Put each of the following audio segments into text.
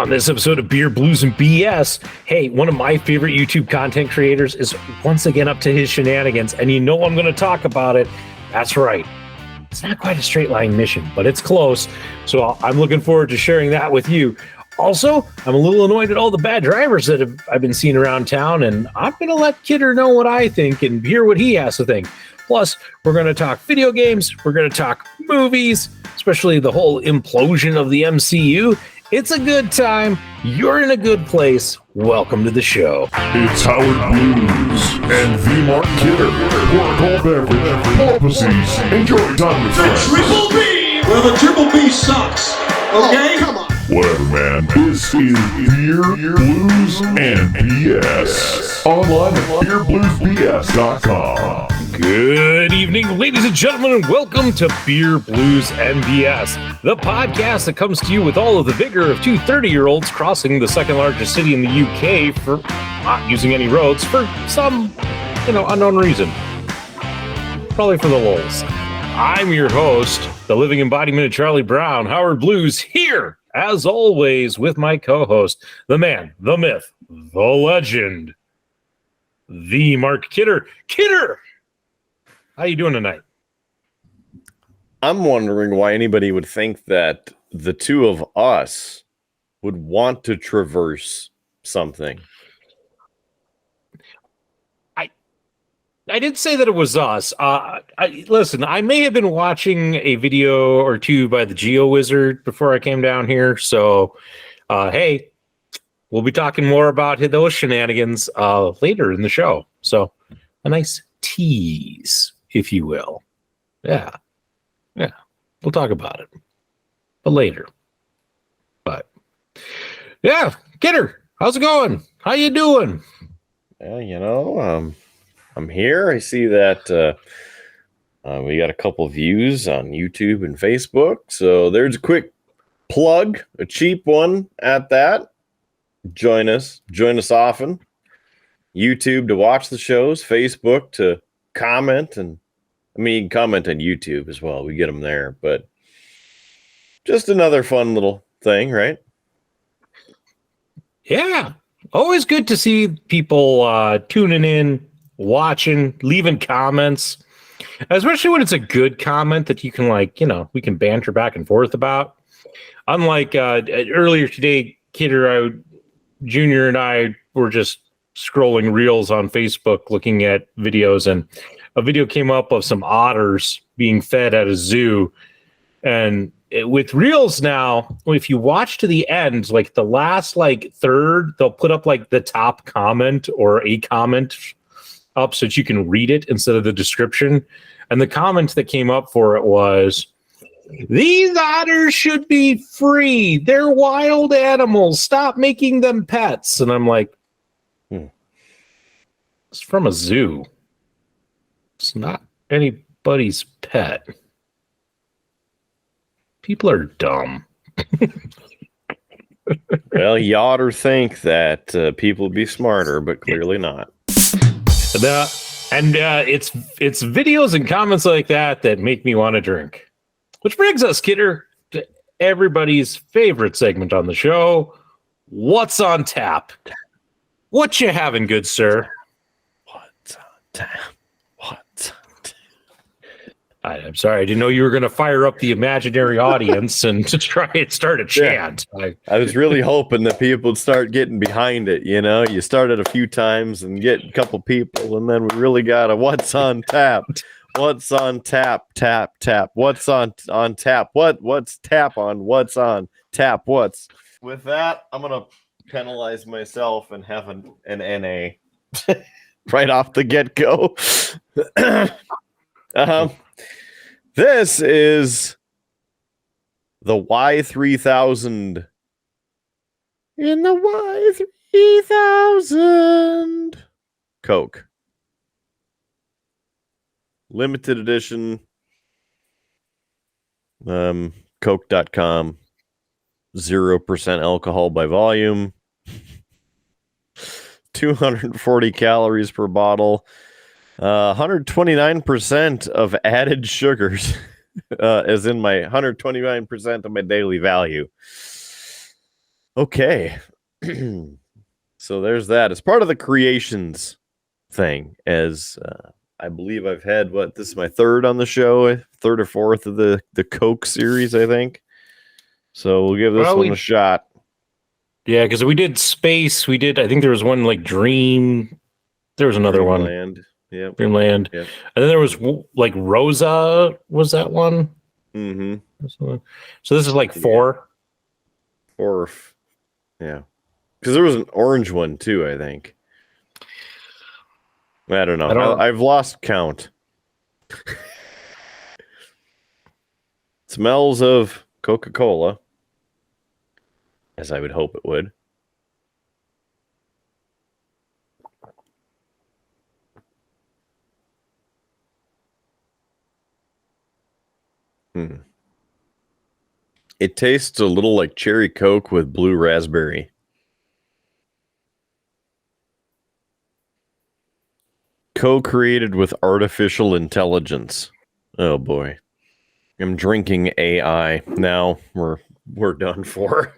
On this episode of Beer, Blues, and BS, hey, one of my favorite YouTube content creators is once again up to his shenanigans, and you know I'm going to talk about it. That's right. It's not quite a straight line mission, but it's close, so I'm looking forward to sharing that with you. Also, I'm a little annoyed at all the bad drivers that I've been seeing around town, and I'm going to let Kidder know what I think and hear what he has to think. Plus, we're going to talk video games, we're going to talk movies, especially the whole implosion of the MCU. It's a good time. You're in a good place. Welcome to the show. It's Howard Blues and V. Mark Kidder. Pour a cold beverage, pull up a seat, enjoy time with friends. Triple B! Well, the Triple B sucks. Okay? Come on. Whatever, man. This is Beer, Blues, and BS. Online at beerbluesbs.com. Good evening, ladies and gentlemen, and welcome to Beer, Blues, and BS, the podcast that comes to you with all of the vigor of two 30-year-olds crossing the second largest city in the UK for not using any roads for some, unknown reason. Probably for the lulz. I'm your host, the living embodiment of Charlie Brown, Howard Blues, here, as always, with my co-host, the man, the myth, the legend, the Mark Kidder. Kidder! How you doing tonight? I'm wondering why anybody would think that the two of us would want to traverse something. I did say that it was us. Listen, I may have been watching a video or two by the GeoWizard before I came down here. So, hey, we'll be talking more about those shenanigans later in the show. So, a nice tease, if you will. Yeah, we'll talk about it, but later. But yeah, Kidder, how's it going? How you doing? I'm here. I see that we got a couple views on YouTube and Facebook. So there's a quick plug, a cheap one at that. Join us often. YouTube to watch the shows, Facebook to comment, and you can comment on YouTube as well. We get them there, but just another fun little thing, right? Yeah, always good to see people tuning in, watching, leaving comments, especially when it's a good comment that you can we can banter back and forth about. Unlike earlier today, Kidder Jr. and I were just scrolling reels on Facebook looking at videos, and a video came up of some otters being fed at a zoo. And with reels now, if you watch to the end, like the last third, they'll put up the top comment or a comment up so that you can read it instead of the description. And the comment that came up for it was, "These otters should be free. They're wild animals. Stop making them pets." And I'm like, It's from a zoo. It's not anybody's pet. People are dumb. Well, you ought to think that people would be smarter, but clearly not. It's videos and comments like that make me want to drink. Which brings us, Kidder, to everybody's favorite segment on the show. What's on tap? What you having, good sir? What's on tap? I'm sorry, I didn't know you were going to fire up the imaginary audience and to try and start a chant. Yeah. I was really hoping that people would start getting behind it. You start it a few times and get a couple people, and then we really got a what's on tap. What's on tap? Tap, tap. What's on tap? What's tap on? What's on tap? What's? With that, I'm going to penalize myself and have an NA right off the get-go. This is the Y3000 in the Y3000 Coke. Limited edition. Coke.com. 0% alcohol by volume. 240 calories per bottle. 129% of added sugars, as in my 129% of my daily value. Okay. So there's that. It's part of the creations thing, as I believe I've had this is my third on the show, third or fourth of the Coke series, I think. So we'll give this one a shot. Yeah, because we did space. I think there was one like Dream. There was another Dreamland. one. Yep. Dreamland. Yep. And then there was like Rosa. Was that one? Mm-hmm. So this is like 4. Yeah. Because there was an orange one too, I think. I don't know. I've lost count. Smells of Coca-Cola, as I would hope it would. It tastes a little like cherry Coke with blue raspberry. Co-created with artificial intelligence. Oh boy. I'm drinking AI. Now we're done for.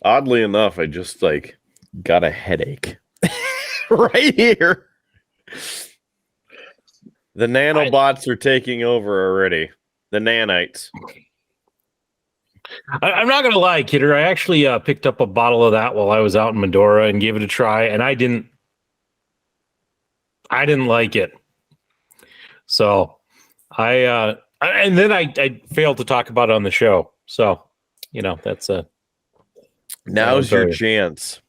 Oddly enough, I just got a headache. Right here. The nanobots are taking over already. The nanites. I'm not gonna lie, Kidder. I actually picked up a bottle of that while I was out in Medora and gave it a try, and I didn't like it. So and then I failed to talk about it on the show. So that's now's your chance.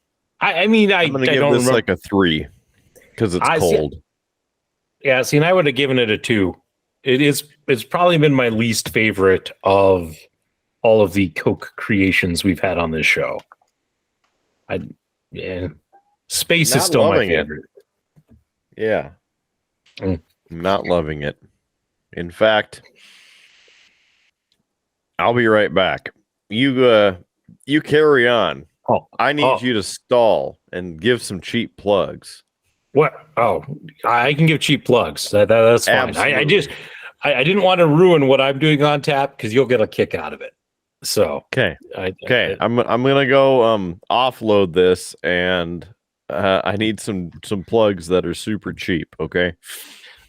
I mean, I'm gonna give this like a 3 because it's cold. Yeah, and I would have given it a 2. It's probably been my least favorite of all of the Coke creations we've had on this show. Space is still my favorite. Yeah. Not loving it. In fact, I'll be right back. You carry on. I need you to stall and give some cheap plugs. What? Oh, I can give cheap plugs. That's fine. I didn't want to ruin what I'm doing on tap because you'll get a kick out of it. So okay. I'm gonna go offload this, and I need some plugs that are super cheap. Okay.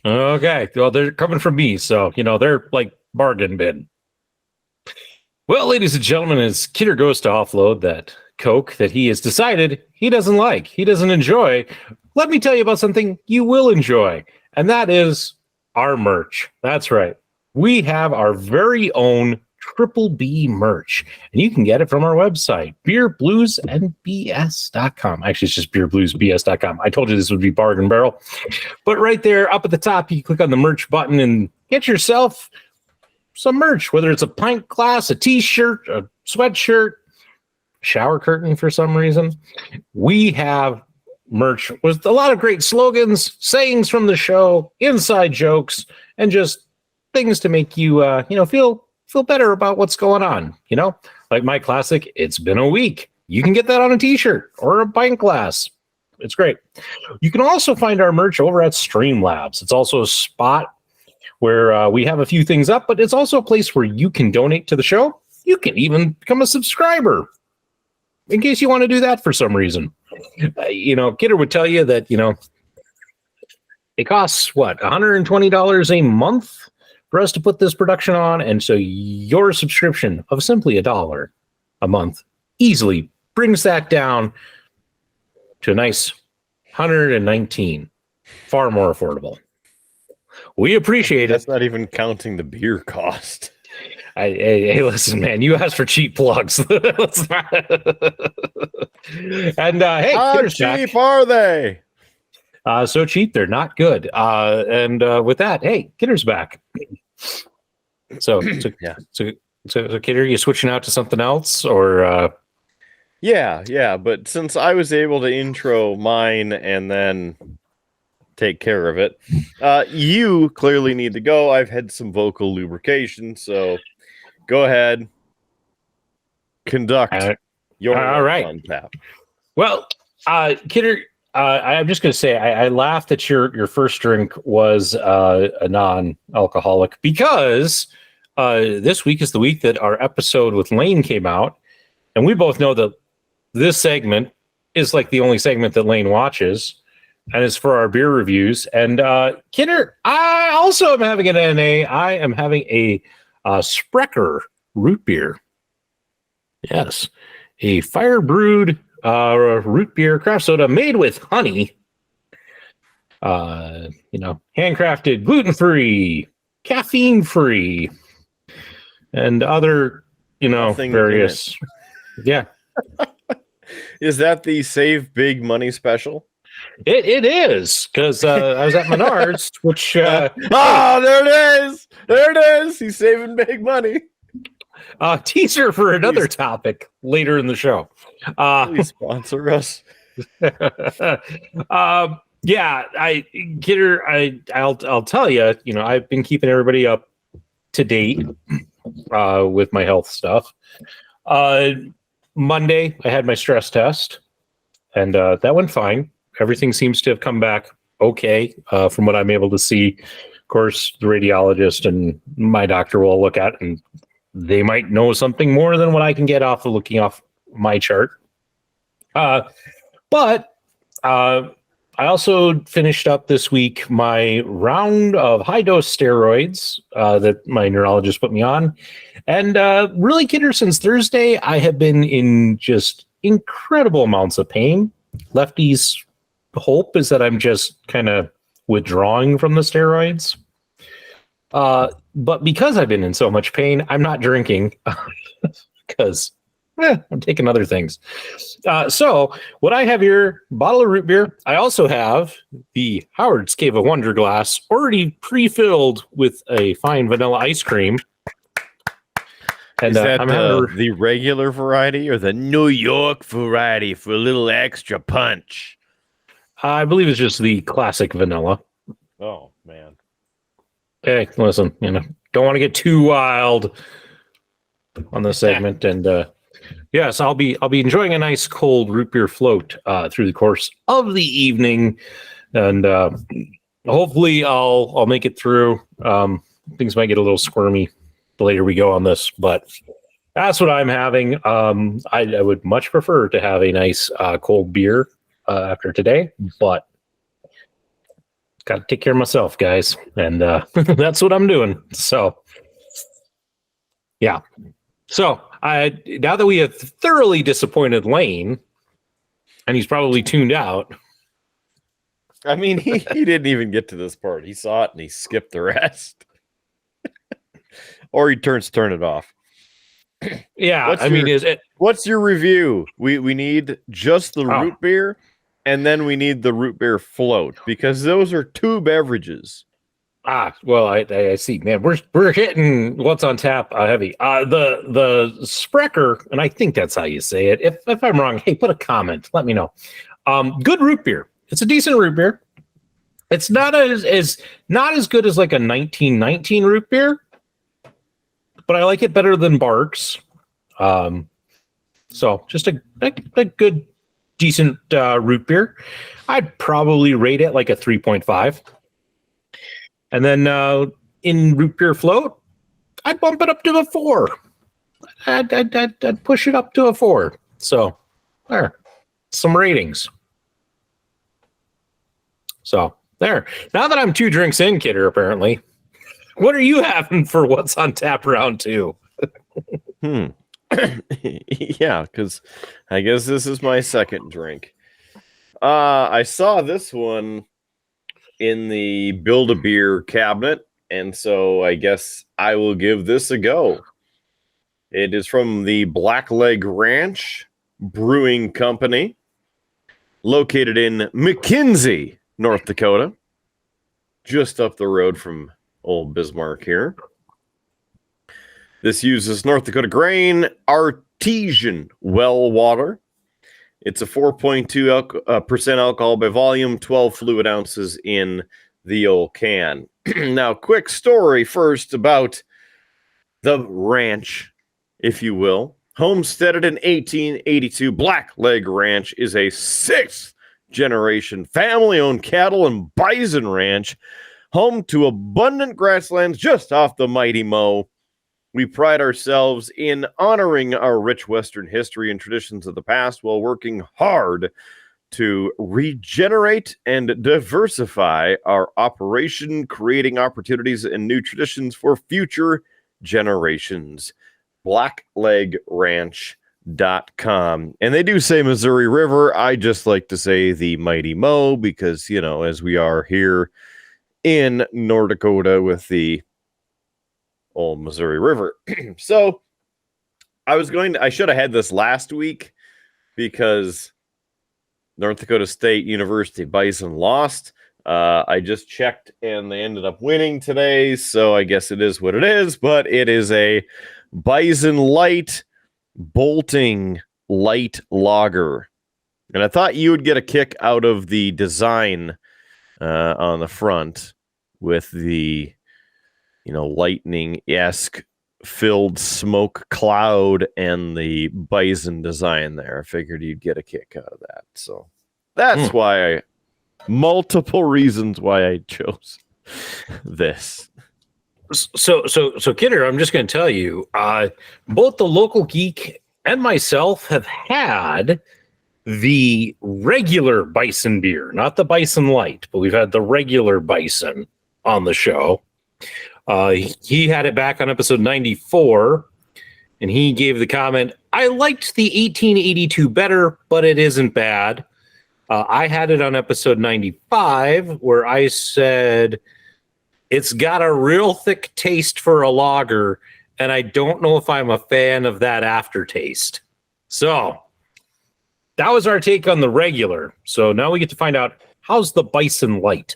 Well, they're coming from me, so they're like bargain bin. Well, ladies and gentlemen, as Kidder goes to offload that Coke that he has decided he doesn't like, he doesn't enjoy, let me tell you about something you will enjoy, and that is our merch. That's right. We have our very own Triple B merch, and you can get it from our website, beerbluesandbs.com. Actually, it's just beerbluesbs.com. I told you this would be bargain barrel, but right there up at the top, you click on the merch button and get yourself some merch, whether it's a pint glass, a t-shirt, a sweatshirt, shower curtain for some reason. We have merch with a lot of great slogans, sayings from the show, inside jokes, and just things to make you feel better about what's going on. Like my classic, it's been a week. You can get that on a t-shirt or a pint glass. It's great. You can also find our merch over at Streamlabs. It's also a spot where we have a few things up, but it's also a place where you can donate to the show. You can even become a subscriber in case you want to do that for some reason. Kidder would tell you that, it costs what, $120 a month for us to put this production on. And so your subscription of simply $1 a month easily brings that down to a nice $119. Far more affordable. We appreciate it. That's not even counting the beer cost. Hey, listen, man, you asked for cheap plugs. And hey, how cheap are they? So cheap, they're not good. And with that, hey, Kidder's back. So Kidder, you switching out to something else, or? Yeah. But since I was able to intro mine and then take care of it, you clearly need to go. I've had some vocal lubrication, so go ahead, conduct your all right on tap. Well, Kidder, I'm just going to say I laughed that your first drink was a non-alcoholic because this week is the week that our episode with Lane came out, and we both know that this segment is like the only segment that Lane watches, and it's for our beer reviews. And Kidder, I also am having an NA. I am having a Sprecher root beer. Yes, a fire brewed root beer craft soda made with honey. Handcrafted, gluten-free, caffeine-free, and other, Nothing various. Yeah. Is that the Save Big Money special? It is, because I was at Menards, which there it is. There it is. He's saving big money. Teaser for another topic later in the show. Please sponsor us. I'll tell you, I've been keeping everybody up to date with my health stuff. Monday, I had my stress test, and that went fine. Everything seems to have come back okay from what I'm able to see. Of course, the radiologist and my doctor will look at, and they might know something more than what I can get off of looking off my chart. But I also finished up this week my round of high-dose steroids that my neurologist put me on. And really, Kidder, since Thursday, I have been in just incredible amounts of pain. Lefty's hope is that I'm just kind of withdrawing from the steroids. But because I've been in so much pain, I'm not drinking because I'm taking other things. So what I have here, bottle of root beer. I also have the Howard's Cave of Wonder glass already pre-filled with a fine vanilla ice cream. And is that I'm the regular variety or the New York variety for a little extra punch? I believe it's just the classic vanilla. Oh, man. Hey, listen, don't want to get too wild on this segment. And yes, I'll be enjoying a nice cold root beer float through the course of the evening. And hopefully I'll make it through. Things might get a little squirmy the later we go on this, but that's what I'm having. I would much prefer to have a nice cold beer after today, but got to take care of myself, guys, and that's what I'm doing. So, yeah. So, now that we have thoroughly disappointed Lane, and he's probably tuned out. I mean, he didn't even get to this part. He saw it and he skipped the rest. Or he turn it off. Yeah, what's your review? We need just the root beer, and then we need the root beer float, because those are two beverages. Well, I see, man. We're hitting what's on tap heavy. The Sprecher, and I think that's how you say it. If I'm wrong, hey, put a comment. Let me know. Good root beer. It's a decent root beer. It's not as good as like a 1919 root beer, but I like it better than Barks. So just a good, decent root beer. I'd probably rate it like a 3.5. And then in root beer float, I'd bump it up to a 4. I'd push it up to a 4. So there, some ratings. So there. Now that I'm 2 drinks in, Kidder, apparently. What are you having for what's on tap round 2? Yeah, because I guess this is my second drink. I saw this one in the Build-A-Beer cabinet, and so I guess I will give this a go. It is from the Blackleg Ranch Brewing Company, located in McKinsey, North Dakota, just up the road from old Bismarck here. This uses North Dakota grain artesian well water. It's a 4.2% alcohol by volume, 12 fluid ounces in the old can. Now, quick story first about the ranch, if you will. Homesteaded in 1882, Blackleg Ranch is a 6th generation family-owned cattle and bison ranch, home to abundant grasslands just off the mighty Mo. We pride ourselves in honoring our rich Western history and traditions of the past while working hard to regenerate and diversify our operation, creating opportunities and new traditions for future generations. blacklegranch.com. And they do say Missouri River. I just like to say the mighty Mo because, you know, as we are here in North Dakota with the old Missouri River. So I should have had this last week because North Dakota State University Bison lost. I just checked and they ended up winning today. So I guess it is what it is, but it is a Bison Light bolting light lager. And I thought you would get a kick out of the design on the front with the, you know, lightning-esque filled smoke cloud and the bison design there. I figured you'd get a kick out of that. So that's why multiple reasons why I chose this. So Kidder, I'm just going to tell you, both the Local Geek and myself have had the regular bison beer, not the Bison Light, but we've had the regular bison on the show. He had it back on episode 94, and he gave the comment, I liked the 1882 better, but it isn't bad. I had it on episode 95, where I said, it's got a real thick taste for a lager, and I don't know if I'm a fan of that aftertaste. So that was our take on the regular. So now we get to find out, how's the Bison Light?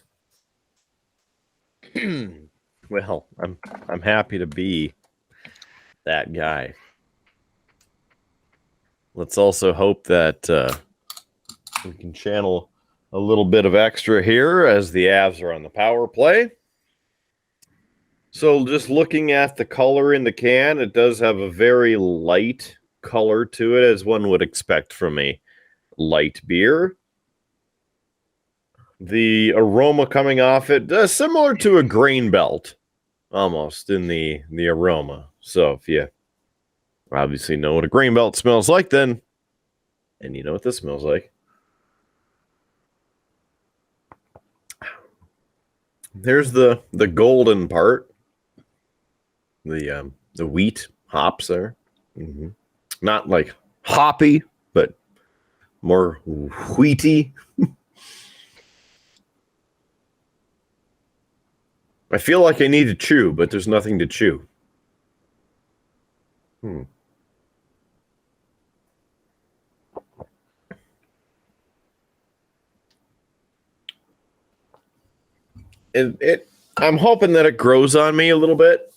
Well, I'm happy to be that guy. Let's also hope that we can channel a little bit of extra here as the Avs are on the power play. So just looking at the color in the can, it does have a very light color to it, as one would expect from a light beer. The aroma coming off it is similar to a grain belt, almost in the aroma. So if you obviously know what a grain belt smells like, then, and you know what this smells like. There's the golden part, the wheat hops there. Mm-hmm. Not like hoppy, but more wheaty. I feel like I need to chew, but there's nothing to chew. I'm hoping that it grows on me a little bit.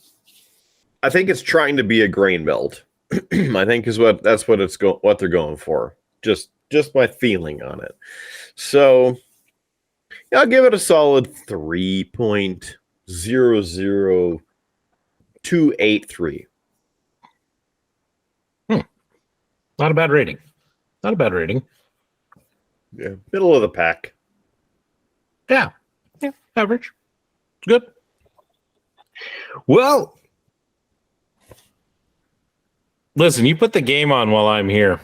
I think it's trying to be a grain belt. I think what they're going for. Just my feeling on it. So I'll give it a solid 3.00283. Not a bad rating. Not a bad rating. Yeah, middle of the pack. Yeah, average. It's good. Well, listen, you put the game on while I'm here.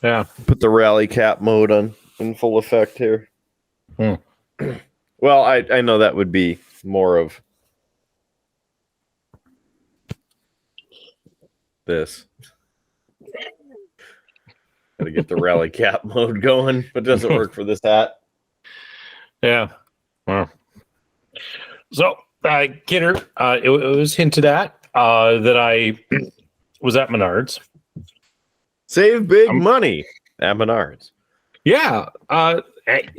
Yeah. Put the rally cap mode on in full effect here. Well, I know that would be more of this. Got to get the rally cap mode going, but it doesn't work for this hat. Yeah. Well. So, Kidder, it was hinted at that I was at Menards. Save big money at Menards. Yeah.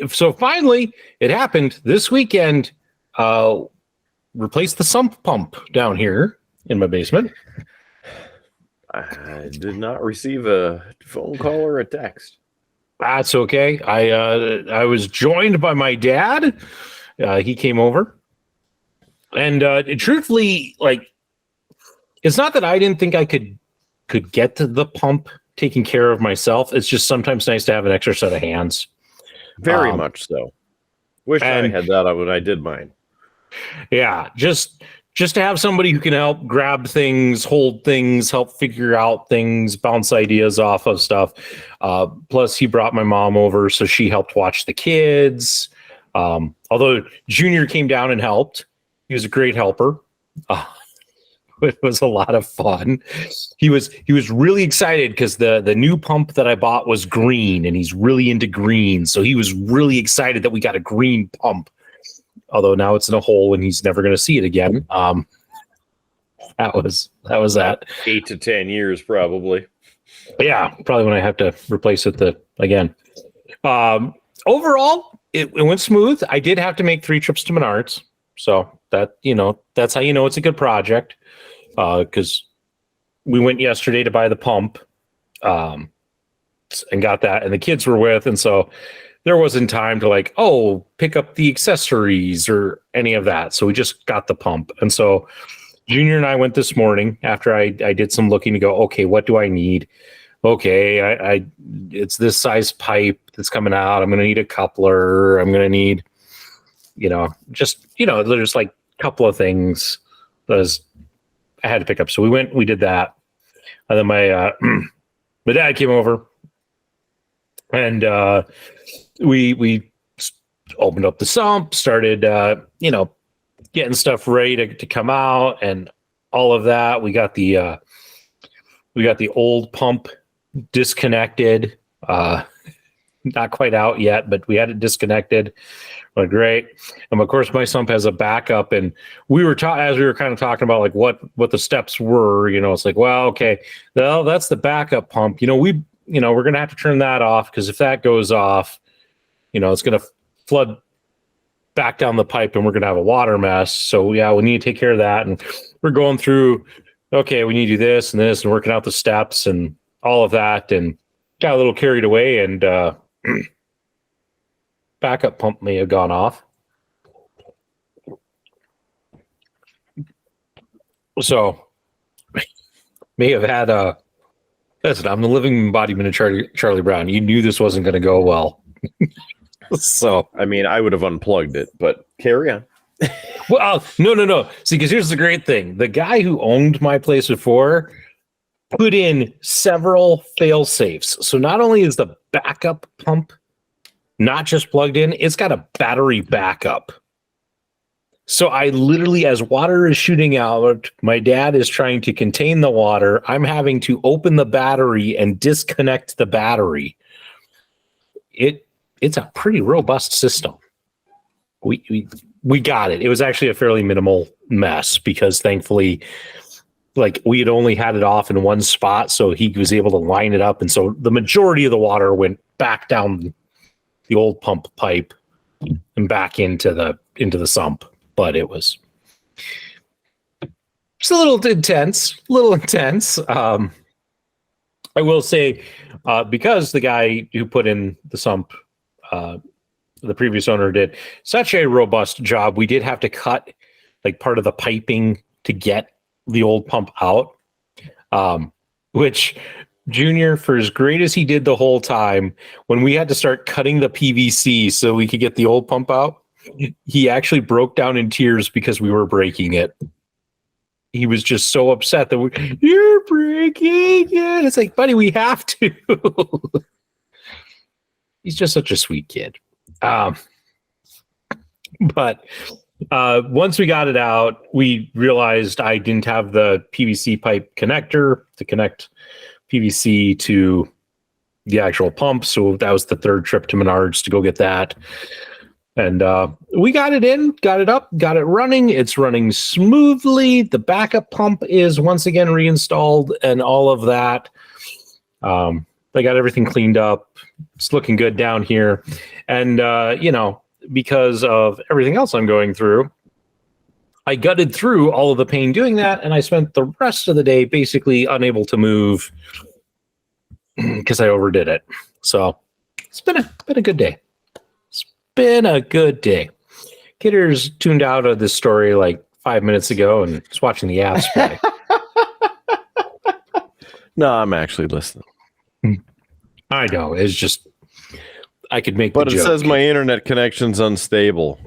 So finally, it happened this weekend. Replaced the sump pump down here in my basement. I did not receive a phone call or a text. That's okay. I was joined by my dad. He came over, and truthfully, like, it's not that I didn't think I could get to the pump taking care of myself. It's just sometimes nice to have an extra set of hands. Very much so. Wish I and- had that when I did mine. Yeah, just to have somebody who can help grab things, hold things, help figure out things, bounce ideas off of stuff. Plus, he brought my mom over, so she helped watch the kids. Although Junior came down and helped, he was a great helper. It was a lot of fun. He was really excited because the new pump that I bought was green, and he's really into green, so he was really excited that we got a green pump. Although now it's in a hole and he's never going to see it again. That was that. 8 to 10 years, probably. Yeah, probably when I have to replace it again. Overall, it went smooth. I did have to make 3 trips to Menards, so that that's how you know it's a good project. Because we went yesterday to buy the pump, and got that, and the kids were with, and so there wasn't time to pick up the accessories or any of that. So we just got the pump. And so Junior and I went this morning after I did some looking to go, okay, what do I need? Okay, it's this size pipe that's coming out. I'm going to need a coupler. I'm going to need, there's like a couple of things that I had to pick up. So we did that. And then my dad came over and, we opened up the sump, started, getting stuff ready to come out and all of that. We got the old pump disconnected, not quite out yet, but we had it disconnected. Well, great. And of course my sump has a backup, and we were as we were kind of talking about what the steps were, it's like, well, okay, well, that's the backup pump. We're going to have to turn that off, because if that goes off, it's going to flood back down the pipe and we're going to have a water mess. So yeah, we need to take care of that. And we're going through, okay, we need to do this and this and working out the steps and all of that, and got a little carried away, and backup pump may have gone off. So may have had listen, I'm the living embodiment of Charlie Brown. You knew this wasn't going to go well. So, I mean, I would have unplugged it, but carry on. Well, no. See, because here's the great thing. The guy who owned my place before put in several fail safes. So not only is the backup pump not just plugged in, it's got a battery backup. So I literally, as water is shooting out, my dad is trying to contain the water. I'm having to open the battery and disconnect the battery. It's a pretty robust system. We got it. It was actually a fairly minimal mess, because thankfully, we had only had it off in one spot, so he was able to line it up, and so the majority of the water went back down the old pump pipe and back into the sump. But it was just a little intense. I will say, because the guy who put in the sump, the previous owner, did such a robust job, we did have to cut part of the piping to get the old pump out, which Junior, for as great as he did the whole time, when we had to start cutting the PVC so we could get the old pump out, he actually broke down in tears because we were breaking it. He was just so upset that you're breaking it. It's like, buddy, we have to. He's just such a sweet kid. But once we got it out, we realized I didn't have the PVC pipe connector to connect PVC to the actual pump. So that was the third trip to Menards to go get that. And we got it in, got it up, got it running. It's running smoothly. The backup pump is once again reinstalled and all of that. I got everything cleaned up. It's looking good down here. And, because of everything else I'm going through, I gutted through all of the pain doing that. And I spent the rest of the day basically unable to move because I overdid it. So it's been a good day. Been a good day. Kidder's tuned out of this story 5 minutes ago and is watching the apps play. No, I'm actually listening. I know. It's just I could make But the it joke. says my internet connection's unstable.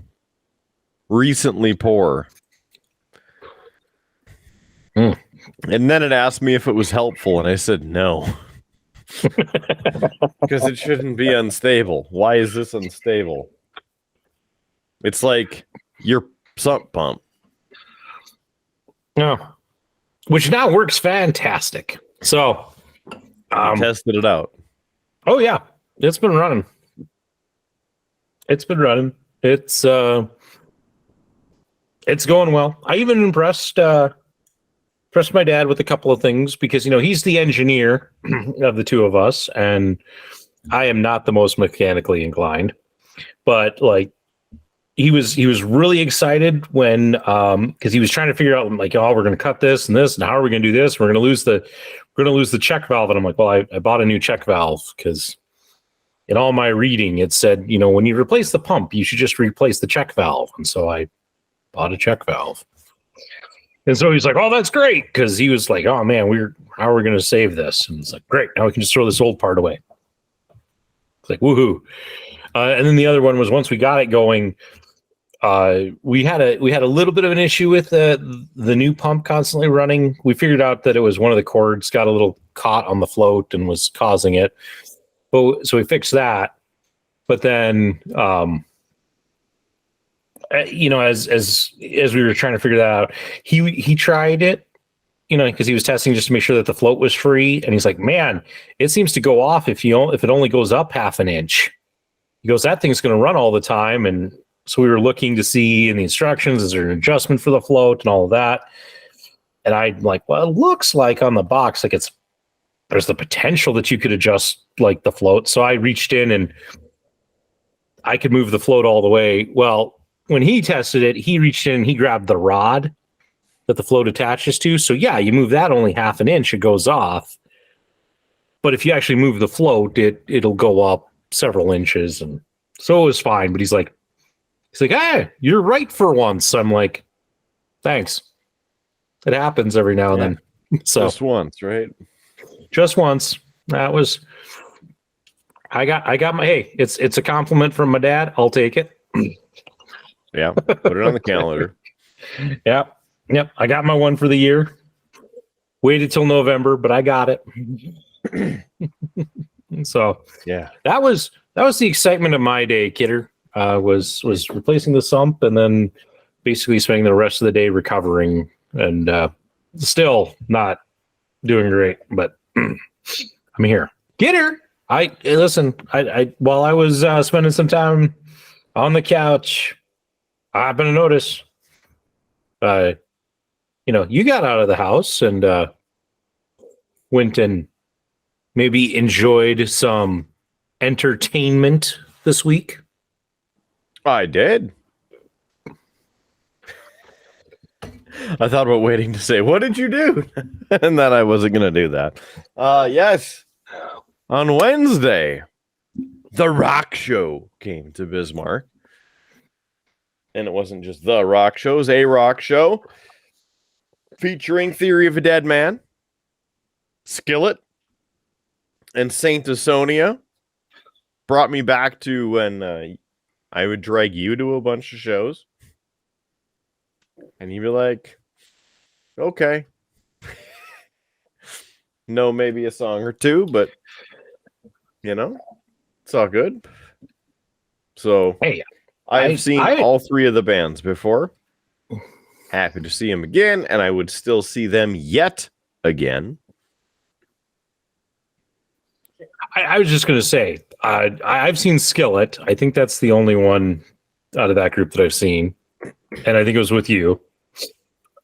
Recently poor. Hmm. And then it asked me if it was helpful, and I said no. Because it shouldn't be unstable. Why is this unstable? It's like your sump pump. No. Which now works fantastic. So Tested it out. oh yeah, it's been running. It's going well. I even impressed my dad with a couple of things because he's the engineer of the two of us, and I am not the most mechanically inclined. But like he was really excited when because he was trying to figure out like, oh, we're going to cut this and this, and how are we going to do this? We're going to lose the check valve, and I'm like, well, I bought a new check valve because in all my reading it said when you replace the pump, you should just replace the check valve, and so I bought a check valve. And so he's like, oh, that's great. Because he was like, oh, man, how are we going to save this? And it's like, great. Now we can just throw this old part away. It's like, woohoo. And then the other one was once we got it going, we had a little bit of an issue with the new pump constantly running. We figured out that it was one of the cords got a little caught on the float and was causing it. So we fixed that. But then, as we were trying to figure that out, he tried it, because he was testing just to make sure that the float was free, and he's like, man, it seems to go off if it only goes up half an inch. He goes, that thing's going to run all the time. And so we were looking to see in the instructions, is there an adjustment for the float and all of that? And I'm like, well, it looks like on the box like there's the potential that you could adjust like the float. So I reached in and I could move the float all the way. Well, when he tested it, he reached in, he grabbed the rod that the float attaches to. So yeah, you move that only half an inch, it goes off. But if you actually move the float, it'll go up several inches. And so it was fine. But he's like, hey, you're right for once. I'm like, thanks. It happens every now and then. So just once, right? Just once. That was, I got my, hey, it's a compliment from my dad. I'll take it. Yeah, put it on the calendar. Yep. I got my one for the year. Waited till November, but I got it. So yeah, that was the excitement of my day, Kidder. Was replacing the sump and then basically spending the rest of the day recovering, and still not doing great, but I'm here. Kidder, listen. I while I was spending some time on the couch, I happened to notice, you got out of the house and went and maybe enjoyed some entertainment this week. I did. I thought about waiting to say, what did you do? And that I wasn't going to do that. Yes. On Wednesday, The Rock Show came to Bismarck. And it wasn't just The Rock Show, it was A Rock Show featuring Theory of a Dead Man, Skillet, and Saint Asonia. Brought me back to when I would drag you to a bunch of shows. And you'd be like, okay. No, maybe a song or two, but, it's all good. So, Hey, I've seen all three of the bands before. Happy to see them again, and I would still see them yet again. I was just going to say, I've seen Skillet. I think that's the only one out of that group that I've seen. And I think it was with you.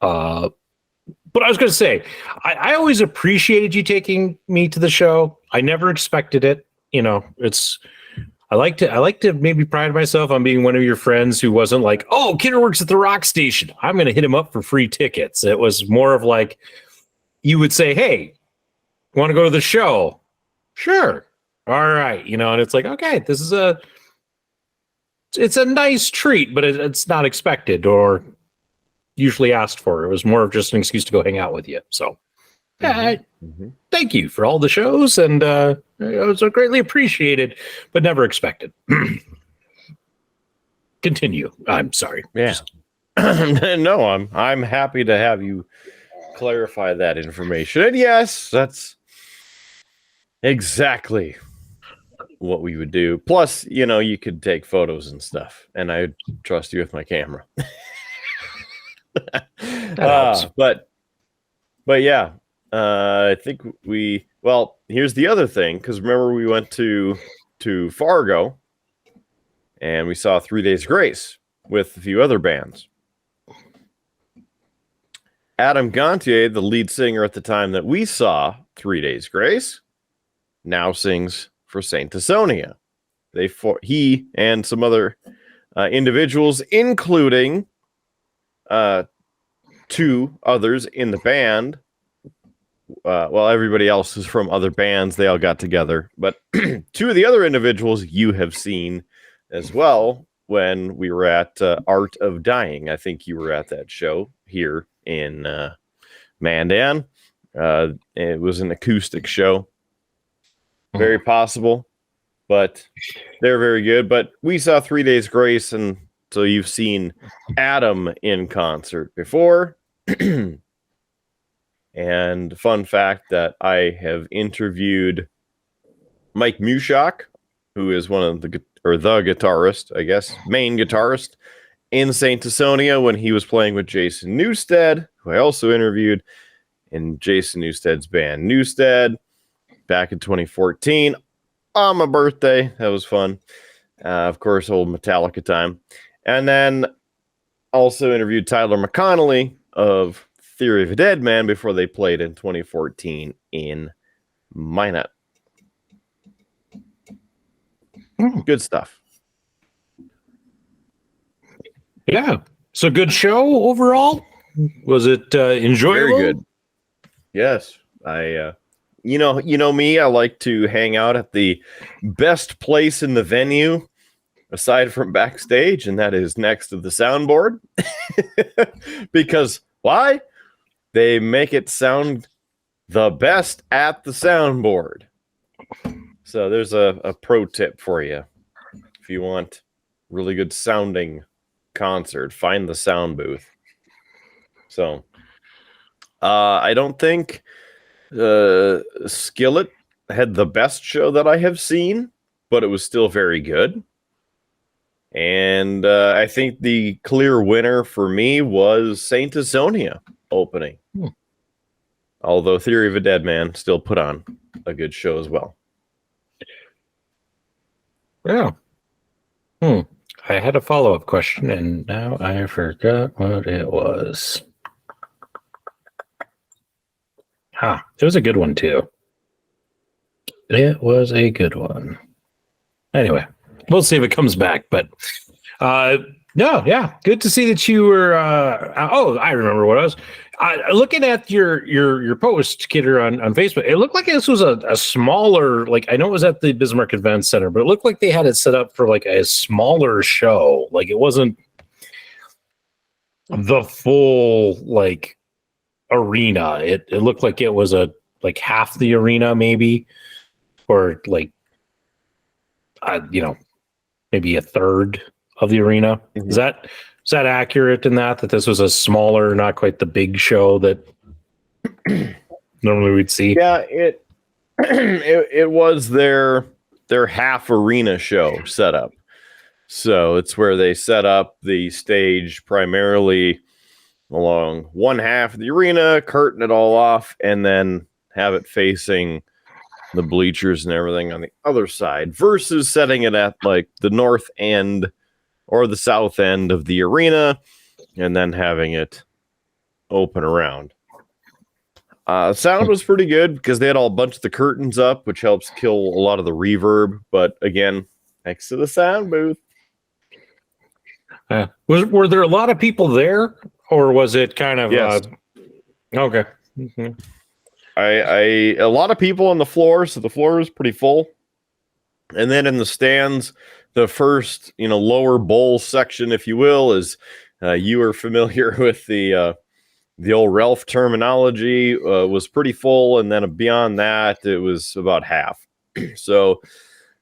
But I was going to say, I always appreciated you taking me to the show. I never expected it. I like to maybe pride myself on being one of your friends who wasn't like, oh, Kidder works at the rock station, I'm going to hit him up for free tickets. It was more of like, you would say, hey, want to go to the show? Sure. All right. And it's like, okay, this is it's a nice treat, but it's not expected or usually asked for. It was more of just an excuse to go hang out with you. So Thank you for all the shows, and it was greatly appreciated, but never expected. Continue. I'm sorry. Yeah. No, I'm happy to have you clarify that information. And yes, that's exactly what we would do. Plus, you could take photos and stuff, and I trust you with my camera. But yeah, I think here's the other thing, because remember we went to Fargo and we saw 3 Days Grace with a few other bands. Adam Gontier, the lead singer at the time that we saw 3 Days Grace, now sings for Saint Asonia. He and some other individuals, including 2 others in the band. Everybody else is from other bands. They all got together. But 2 of the other individuals you have seen as well when we were at Art of Dying. I think you were at that show here in Mandan. It was an acoustic show. Very possible, but they're very good. But we saw 3 Days Grace, and so you've seen Adam in concert before. And fun fact that I have interviewed Mike Mushak, who is one of the guitarist, I guess, main guitarist in Saint Asonia when he was playing with Jason Newsted, who I also interviewed in Jason Newsted's band Newsted back in 2014 on my birthday. That was fun. Of course, old Metallica time. And then also interviewed Tyler McConnelly of Theory of a Dead Man before they played in 2014 in Minot. Good stuff. Yeah. So good show overall. Was it enjoyable? Very good. Yes. I you know me, I like to hang out at the best place in the venue aside from backstage, and that is next to the soundboard. Because why? They make it sound the best at the soundboard. So there's a pro tip for you. If you want really good sounding concert, find the sound booth. So I don't think Skillet had the best show that I have seen, but it was still very good. And I think the clear winner for me was Saint Asonia opening. Although Theory of a Dead Man still put on a good show as well. Yeah. I had a follow-up question, and now I forgot what it was. It was a good one, too. It was a good one. Anyway, we'll see if it comes back, but no, yeah, good to see that you were I remember what I was looking at your post, Kidder, on Facebook. It looked like this was a smaller, like, I know it was at the Bismarck Event Center, but it looked like they had it set up for like a smaller show. Like it wasn't the full like arena. It looked like it was like half the arena maybe, or like maybe a third of the arena. Mm-hmm. Is that accurate in that this was a smaller, not quite the big show that normally we'd see? Yeah, it was their half arena show setup. So it's where they set up the stage primarily along one half of the arena, curtain it all off, and then have it facing the bleachers and everything on the other side, versus setting it at like the north end or the south end of the arena and then having it open around. Sound was pretty good because they had a bunch of the curtains up, which helps kill a lot of the reverb. But again, next to the sound booth. Were there a lot of people there, or was it kind of yes. Okay? Mm-hmm. A lot of people on the floor, so the floor is pretty full. And then in the stands, the first lower bowl section, if you will, is you are familiar with the the old Ralph terminology was pretty full, and then beyond that, it was about half. So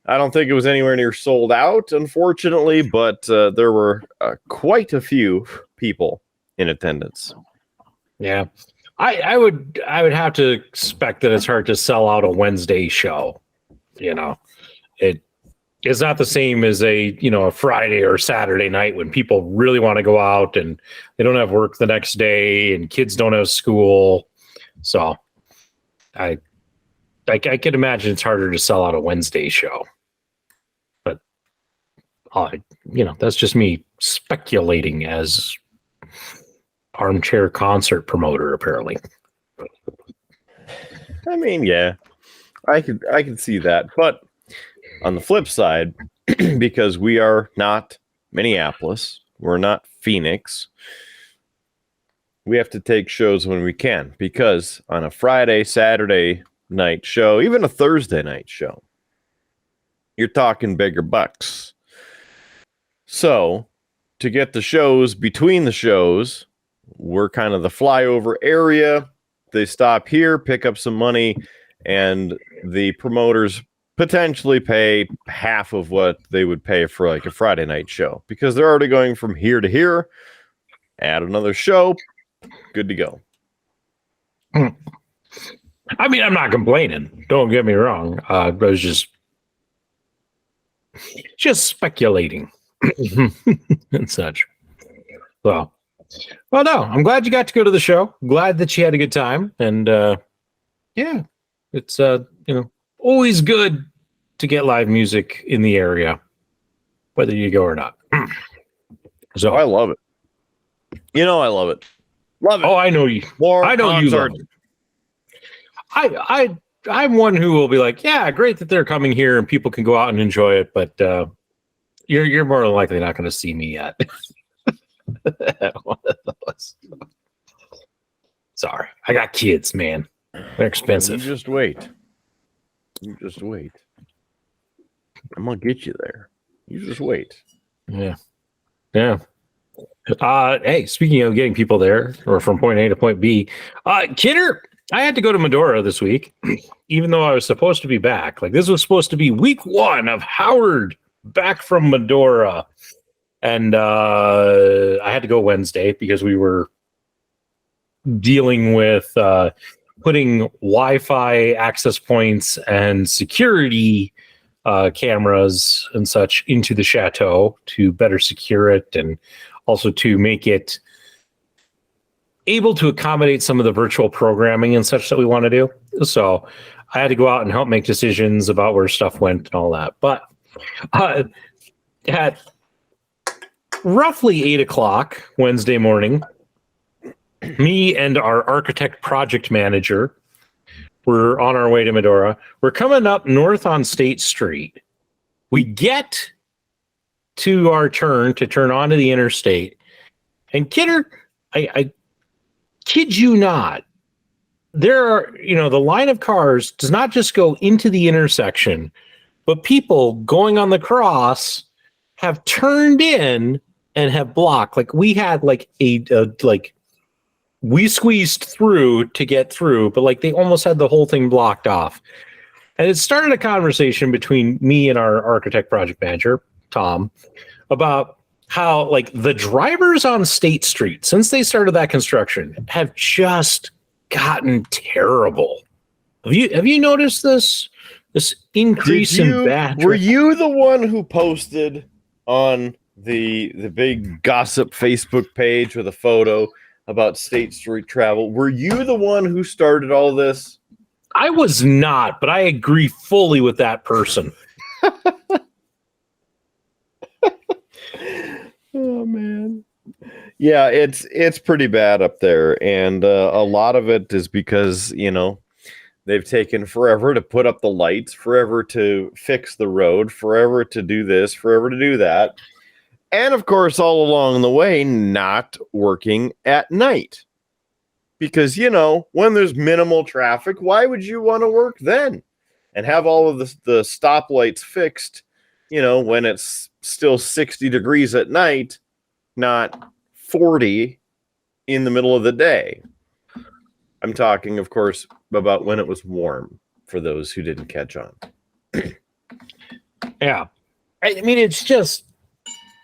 I don't think it was anywhere near sold out, unfortunately, but there were quite a few people in attendance. Yeah. I would have to expect that it's hard to sell out a Wednesday show. You know, it's not the same as a Friday or Saturday night when people really want to go out and they don't have work the next day and kids don't have school. So I can imagine it's harder to sell out a Wednesday show. But that's just me speculating as armchair concert promoter, apparently. I mean, yeah, I could see that. But on the flip side, because we are not Minneapolis, we're not Phoenix, we have to take shows when we can, because on a Friday, Saturday night show, even a Thursday night show, you're talking bigger bucks. So to get the shows between the shows, we're kind of the flyover area. They stop here, pick up some money, and the promoters potentially pay half of what they would pay for like a Friday night show, because they're already going from here to here. Add another show, good to go. I mean, I'm not complaining. Don't get me wrong. I was just speculating and such. Well, no, I'm glad you got to go to the show. Glad that you had a good time. And yeah, it's always good to get live music in the area, whether you go or not. So I love it. I love it. Love it. Oh, I know you. I know you love it. I'm one who will be like, yeah, great that they're coming here and people can go out and enjoy it, but you're more than likely not going to see me yet. One of those. Sorry, I got kids, man. They're expensive. You just wait. I'm gonna get you there. You just wait. Yeah. Hey, speaking of getting people there, or from point A to point B, Kidder, I had to go to Medora this week, even though I was supposed to be back. Like, this was supposed to be week 1 of Howard back from Medora. And I had to go Wednesday because we were dealing with putting Wi-Fi access points and security cameras and such into the chateau to better secure it, and also to make it able to accommodate some of the virtual programming and such that we want to do. So I had to go out and help make decisions about where stuff went and all that. But at roughly 8:00 Wednesday morning, me and our architect project manager were on our way to Medora. We're coming up north on State Street. We get to our turn to turn onto the interstate, and Kidder, I kid you not, there are, the line of cars does not just go into the intersection, but people going on the cross have turned in and have blocked. Like, we had we squeezed through to get through, but they almost had the whole thing blocked off. And it started a conversation between me and our architect project manager, Tom, about how the drivers on State Street, since they started that construction, have just gotten terrible. Have you noticed this increase in bad? Were you the one who posted on the big gossip Facebook page with a photo about State Street travel? Were you the one who started all this? I was not, but I agree fully with that person. Oh man. Yeah, it's pretty bad up there, and a lot of it is because they've taken forever to put up the lights, forever to fix the road, forever to do this, forever to do that. And of course, all along the way, not working at night. Because, when there's minimal traffic, why would you want to work then? And have all of the stoplights fixed, when it's still 60 degrees at night, not 40 in the middle of the day. I'm talking, of course, about when it was warm, for those who didn't catch on. Yeah. I mean, it's just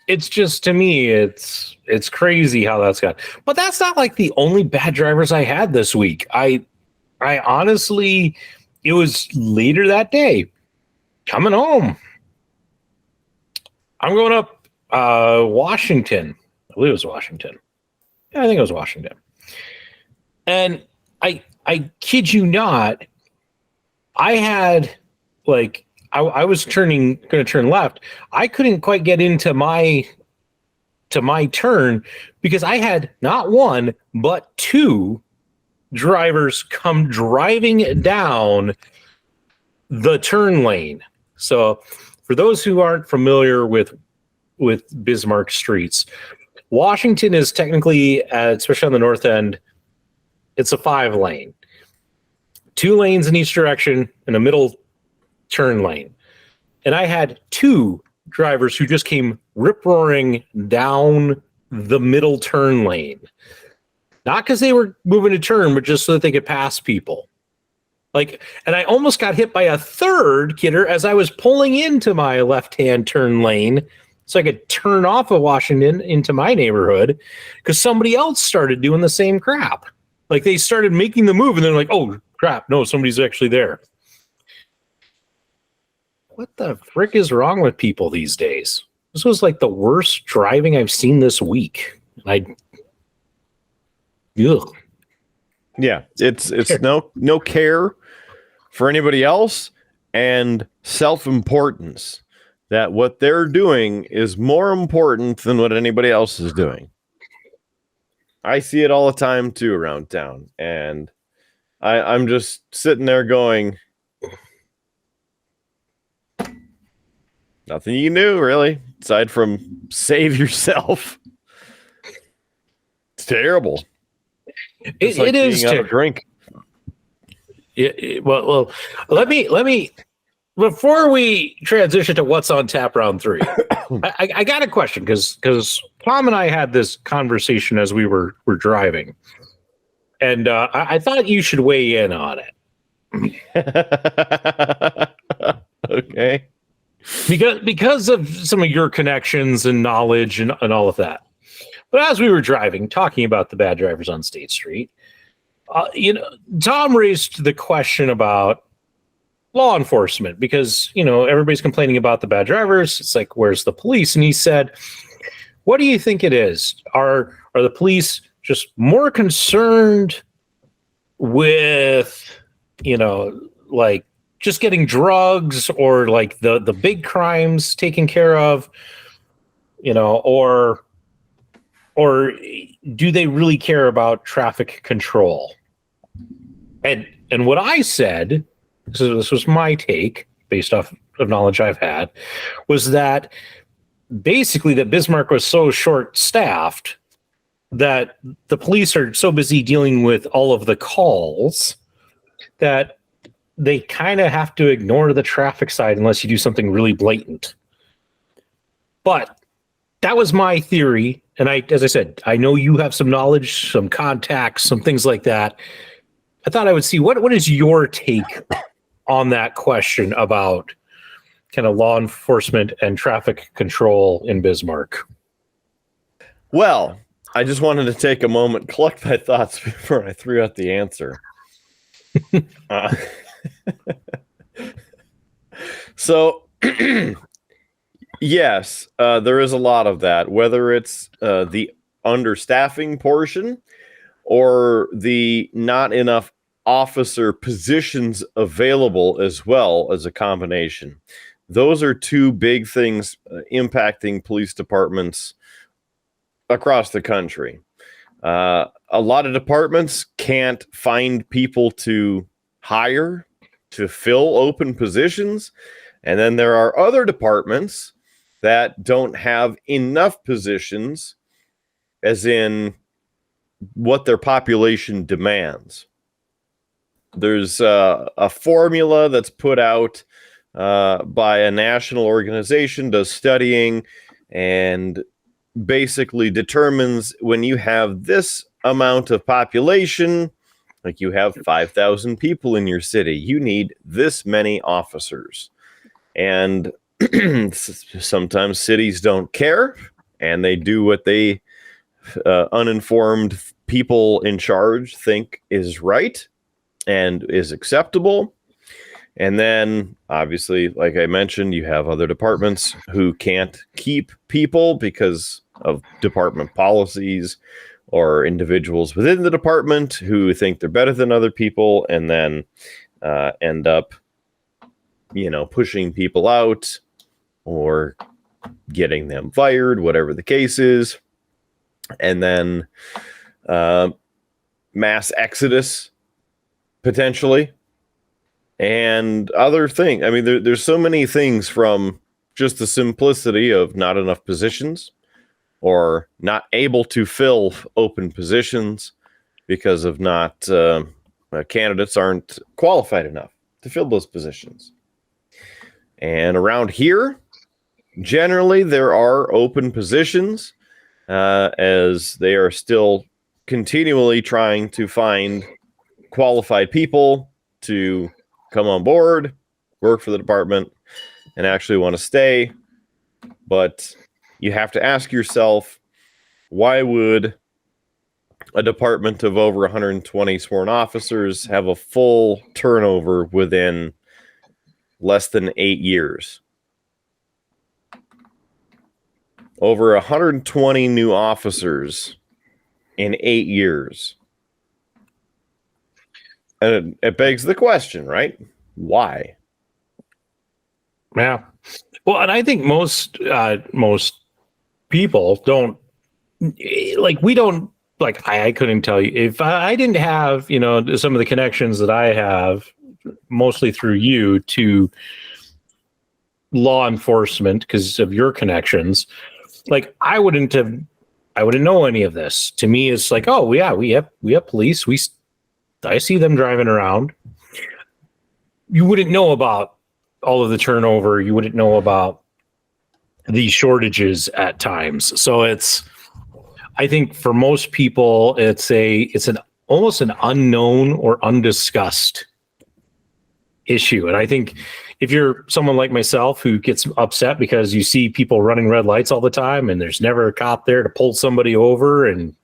to me, it's crazy how that's got. But that's not like the only bad drivers I had this week. I honestly, it was later that day, coming home. I'm going up Washington. I believe it was Washington. Yeah, I think it was Washington. And I kid you not, I had like I was going to turn left. I couldn't quite get into my turn because I had not one but two drivers come driving down the turn lane. So for those who aren't familiar with Bismarck streets, Washington is technically, especially on the north end, it's a 5-lane, 2 lanes in each direction and a middle turn lane. And I had 2 drivers who just came rip-roaring down the middle turn lane. Not because they were moving a turn, but just so that they could pass people. Like, and I almost got hit by a third kidder as I was pulling into my left-hand turn lane so I could turn off of Washington into my neighborhood because somebody else started doing the same crap. Like, they started making the move and they're like, oh, crap, no, somebody's actually there. What the frick is wrong with people these days? This was like the worst driving I've seen this week. Ugh. Yeah, it's no care for anybody else and self-importance, that what they're doing is more important than what anybody else is doing. I see it all the time too around town, and I'm just sitting there going, nothing you can do, really, aside from save yourself. It's terrible. It is out of drink. Well, let me before we transition to what's on tap round 3. I got a question because Tom and I had this conversation as we were driving, and I thought you should weigh in on it. Okay. Because of some of your connections and knowledge and all of that. But as we were driving, talking about the bad drivers on State Street, Tom raised the question about law enforcement because, everybody's complaining about the bad drivers. It's like, where's the police? And he said, what do you think it is? Are the police just more concerned with, like just getting drugs or like the big crimes taken care of, or do they really care about traffic control? And what I said, so this was my take based off of knowledge I've had, was that basically that Bismarck was so short-staffed that the police are so busy dealing with all of the calls that they kind of have to ignore the traffic side unless you do something really blatant. But that was my theory. And as I said, I know you have some knowledge, some contacts, some things like that. I thought I would see what is your take on that question about kind of law enforcement and traffic control in Bismarck? Well, I just wanted to take a moment, collect my thoughts before I threw out the answer. So, yes, there is a lot of that, whether it's the understaffing portion or the not enough officer positions available, as well as a combination. Those are 2 big things impacting police departments across the country. A lot of departments can't find people to hire to fill open positions. And then there are other departments that don't have enough positions, as in what their population demands. There's a formula that's put out by a national organization, does studying, and basically determines when you have this amount of population, like you have 5,000 people in your city, you need this many officers. And sometimes cities don't care, and they do what they uninformed people in charge think is right and is acceptable. And then, obviously, like I mentioned, you have other departments who can't keep people because of department policies, or individuals within the department who think they're better than other people, and then end up, pushing people out or getting them fired, whatever the case is. And then mass exodus, potentially. And other things. I mean, there's so many things, from just the simplicity of not enough positions, or not able to fill open positions because of not candidates aren't qualified enough to fill those positions. And around here, generally there are open positions, as they are still continually trying to find qualified people to come on board, work for the department, and actually want to stay. But you have to ask yourself, why would a department of over 120 sworn officers have a full turnover within less than 8 years? Over 120 new officers in 8 years. And it begs the question, right? Why? Yeah. Well, and I think most people don't, like, we don't, like, I couldn't tell you if I didn't have, some of the connections that I have, mostly through you, to law enforcement because of your connections. Like, I wouldn't know any of this. To me, it's like, oh yeah, we have police. I see them driving around. You wouldn't know about all of the turnover. You wouldn't know about the shortages at times. So I think for most people, it's an almost an unknown or undiscussed issue. And I think if you're someone like myself who gets upset because you see people running red lights all the time and there's never a cop there to pull somebody over and,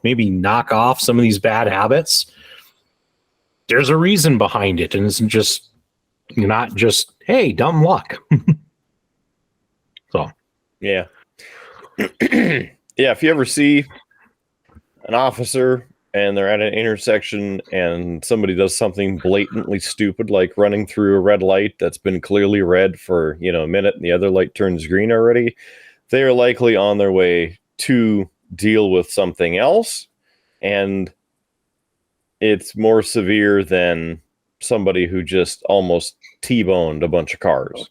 maybe knock off some of these bad habits, there's a reason behind it. And it's just not just, hey, dumb luck. So, yeah. Yeah. If you ever see an officer and they're at an intersection and somebody does something blatantly stupid, like running through a red light that's been clearly red for, a minute and the other light turns green already, they are likely on their way to deal with something else. And it's more severe than somebody who just almost T-boned a bunch of cars.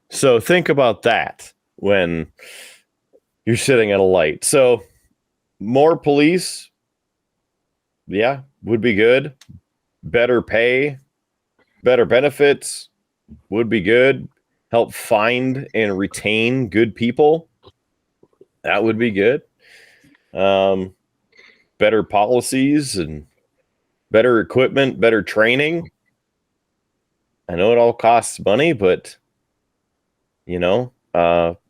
So think about that when you're sitting at a light. So more police, yeah, would be good. Better pay, better benefits would be good. Help find and retain good people. That would be good. Better policies and better equipment, better training. I know it all costs money, but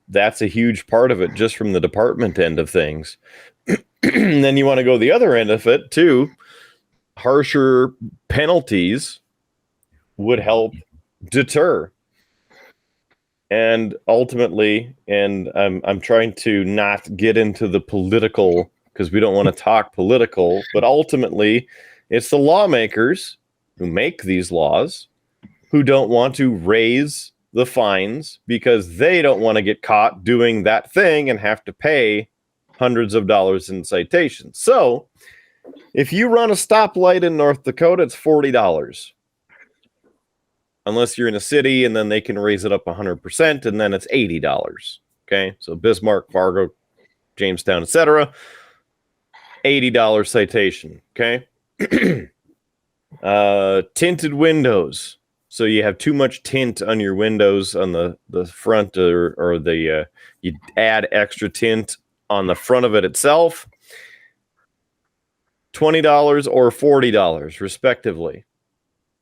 that's a huge part of it just from the department end of things. And then you want to go the other end of it too. Harsher penalties would help deter. And ultimately, and I'm trying to not get into the political because we don't want to talk political, but ultimately it's the lawmakers who make these laws who don't want to raise the fines because they don't want to get caught doing that thing and have to pay hundreds of dollars in citations. So if you run a stoplight in North Dakota, it's $40. Unless you're in a city, and then they can raise it up 100%, and then it's $80. Okay, so Bismarck, Fargo, Jamestown, etc. $80 citation. Okay, tinted windows. So you have too much tint on your windows on the front, or the you add extra tint on the front of it itself. $20 or $40, respectively.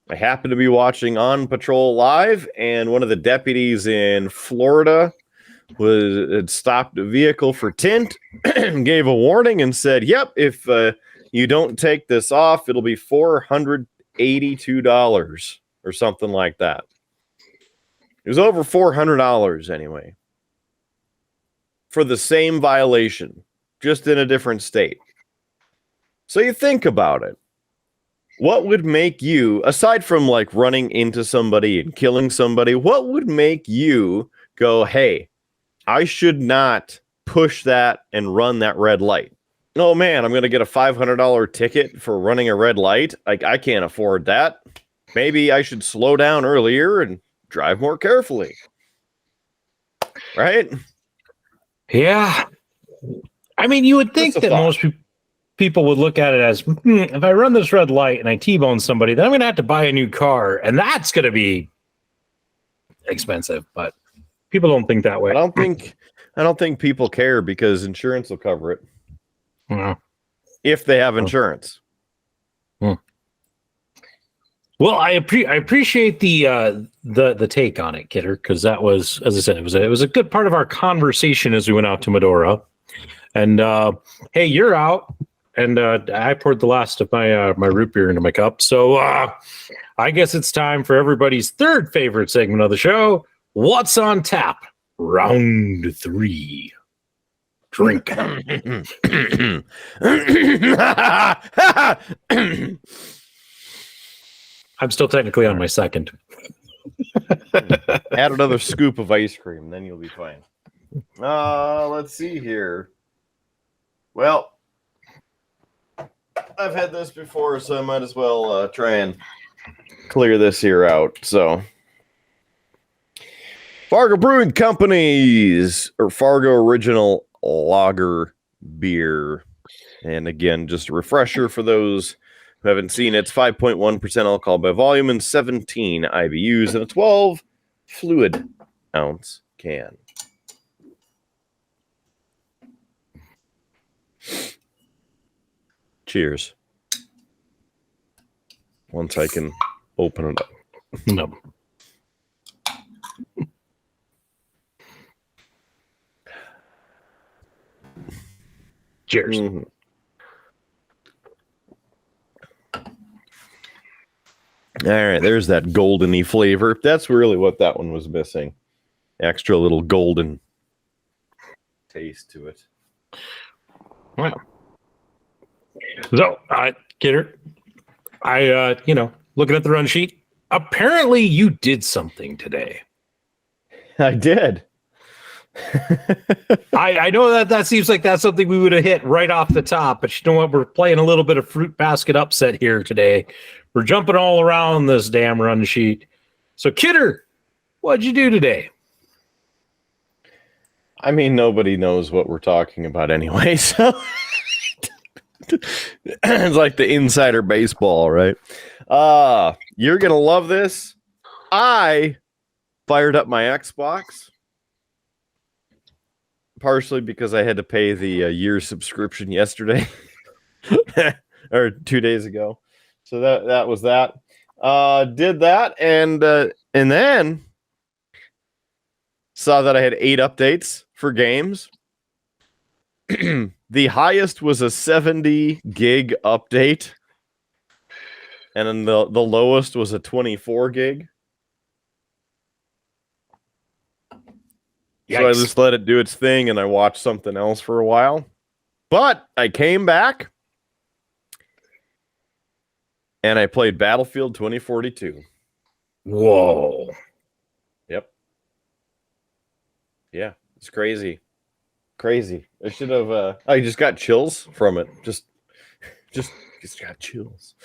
I happened to be watching On Patrol Live, and one of the deputies in Florida had stopped a vehicle for tint, gave a warning, and said, "Yep, if you don't take this off, it'll be $482 or something like that." It was over $400 anyway for the same violation, just in a different state. So you think about it. What would make you, aside from like running into somebody and killing somebody, what would make you go, "Hey, I should not push that and run that red light"? Oh man, I'm going to get a $500 ticket for running a red light. Like, I can't afford that. Maybe I should slow down earlier and drive more carefully. Right? Yeah. I mean, you would think that most people would look at it as, if I run this red light and I T-bone somebody, then I'm going to have to buy a new car, and that's going to be expensive. But people don't think that way. I don't think people care because insurance will cover it. If they have insurance. Well, I appreciate the take on it, Kidder, because that was, as I said, it was a good part of our conversation as we went out to Medora. And hey, you're out, and I poured the last of my my root beer into my cup. So I guess it's time for everybody's third favorite segment of the show. What's on tap? Round 3. Drink. I'm still technically on my second. Add another scoop of ice cream, then you'll be fine. Let's see here. Well, I've had this before, so I might as well try and clear this here out. So, Fargo Brewing Company's or Fargo Original Lager Beer. And again, just a refresher for those who haven't seen it, it's 5.1% alcohol by volume and 17 IBUs in a 12 fluid ounce can. Cheers. Once I can open it up. No. Cheers. Mm-hmm. All right, there's that goldeny flavor. That's really what that one was missing. Extra little golden taste to it. Wow. So, Kidder, looking at the run sheet, apparently you did something today. I did. I know that seems like that's something we would have hit right off the top, but you know what? We're playing a little bit of fruit basket upset here today. We're jumping all around this damn run sheet. So, Kidder, what'd you do today? I mean, nobody knows what we're talking about anyway, so it's like the insider baseball, right? You're gonna love this. I fired up my Xbox, partially because I had to pay the year subscription yesterday or 2 days ago. So that was that. Did that and then saw that I had 8 updates for games. The highest was a 70 gig update, and then the lowest was a 24 gig. Yikes. So I just let it do its thing, and I watched something else for a while. But I came back, and I played Battlefield 2042. Whoa. Yep. Yeah, it's crazy. Crazy. I should have I just got chills from it. Just got chills.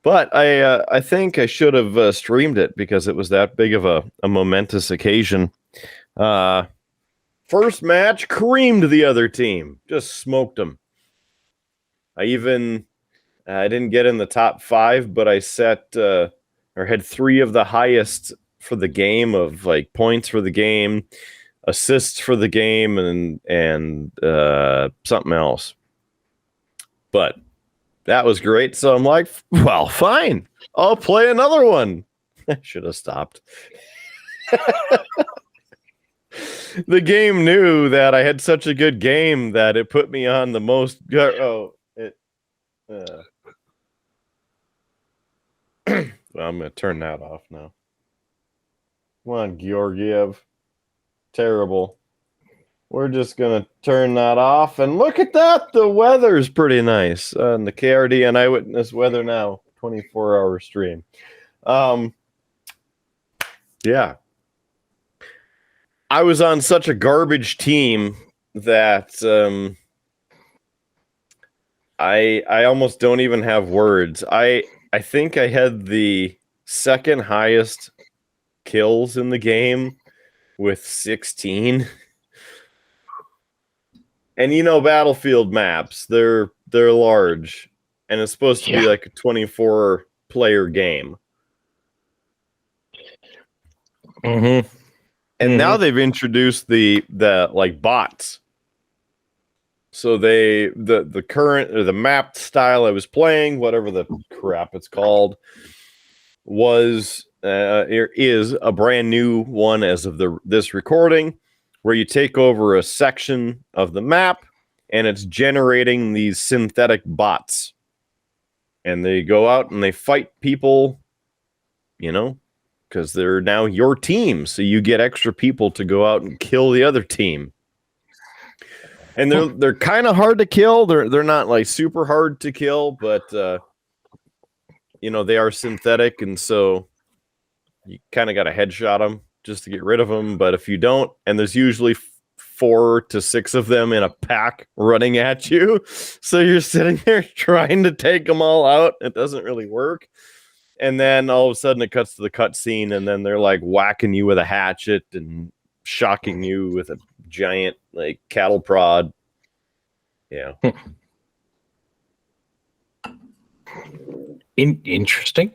But I think I should have streamed it because it was that big of a momentous occasion. First match creamed the other team. Just smoked them. I didn't get in the top 5, but I set or had 3 of the highest for the game of like points for the game, assists for the game, and something else. But that was great. So I'm like, well, fine. I'll play another one. I should have stopped. The game knew that I had such a good game that it put me on the most. I'm going to turn that off now. Come on, Georgiev. Terrible. We're just going to turn that off. And look at that. The weather's pretty nice on the KRD and Eyewitness Weather Now 24-hour stream. Yeah. I was on such a garbage team that I almost don't even have words. I think I had the second highest kills in the game with 16. And you know, Battlefield maps, they're large, and it's supposed to be like a 24-player game. Mm-hmm. And now they've introduced the like bots. So the current or the map style I was playing, whatever the crap it's called, is a brand new one as of this recording, where you take over a section of the map and it's generating these synthetic bots. And they go out and they fight people, you know, because they're now your team. So you get extra people to go out and kill the other team. And they're kind of hard to kill. They're not like super hard to kill, but you know, they are synthetic, and so you kind of got to headshot them just to get rid of them. But if you don't, and there's usually 4 to 6 of them in a pack running at you, so you're sitting there trying to take them all out. It doesn't really work. And then all of a sudden it cuts to the cutscene, and then they're like whacking you with a hatchet and shocking you with a giant like cattle prod. Yeah. Interesting.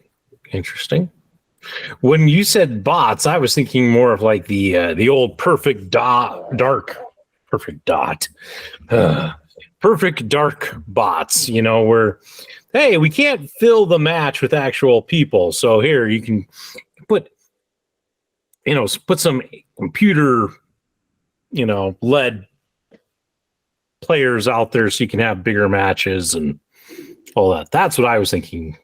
When you said bots, I was thinking more of like the old perfect dark bots, you know, where, hey, we can't fill the match with actual people, so here you can put some computer, you know, led players out there so you can have bigger matches and all that. That's what I was thinking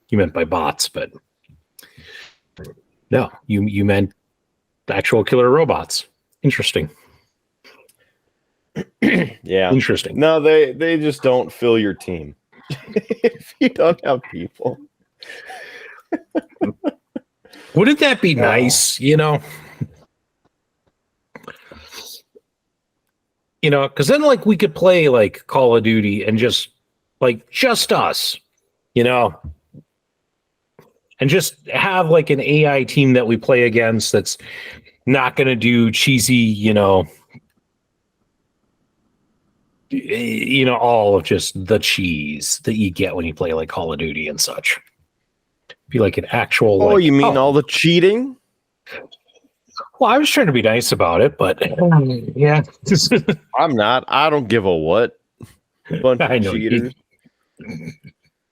you meant by bots, but no, you meant actual killer robots. Interesting. Yeah. Interesting. No, they just don't fill your team if you don't have people. Wouldn't that be nice, you know? You know, because then like we could play like Call of Duty and just us, you know, and just have like an AI team that we play against that's not going to do cheesy, you know, all of just the cheese that you get when you play like Call of Duty and such. Be like an actual. Oh, you mean all the cheating? Well, I was trying to be nice about it, but yeah, I'm not. I don't give a what. Bunch of cheaters.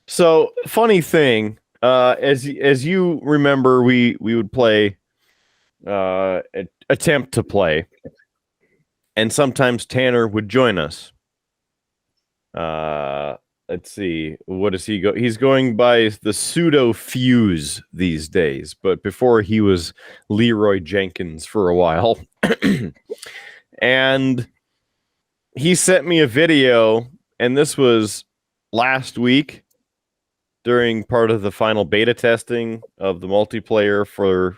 So, funny thing, as you remember, we would play, attempt to play, and sometimes Tanner would join us. Let's see, what does he go? He's going by the pseudo Fuse these days, but before he was Leroy Jenkins for a while. And he sent me a video, and this was last week during part of the final beta testing of the multiplayer for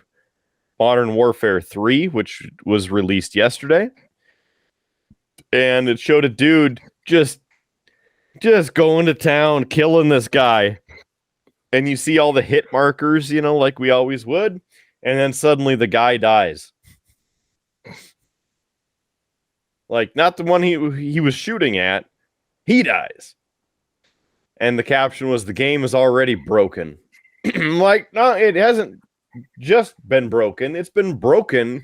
Modern Warfare 3, which was released yesterday. And it showed a dude just going to town, killing this guy. And you see all the hit markers, you know, like we always would. And then suddenly the guy dies. Like, not the one he was shooting at. He dies. And the caption was, the game is already broken. Like, no, it hasn't just been broken. It's been broken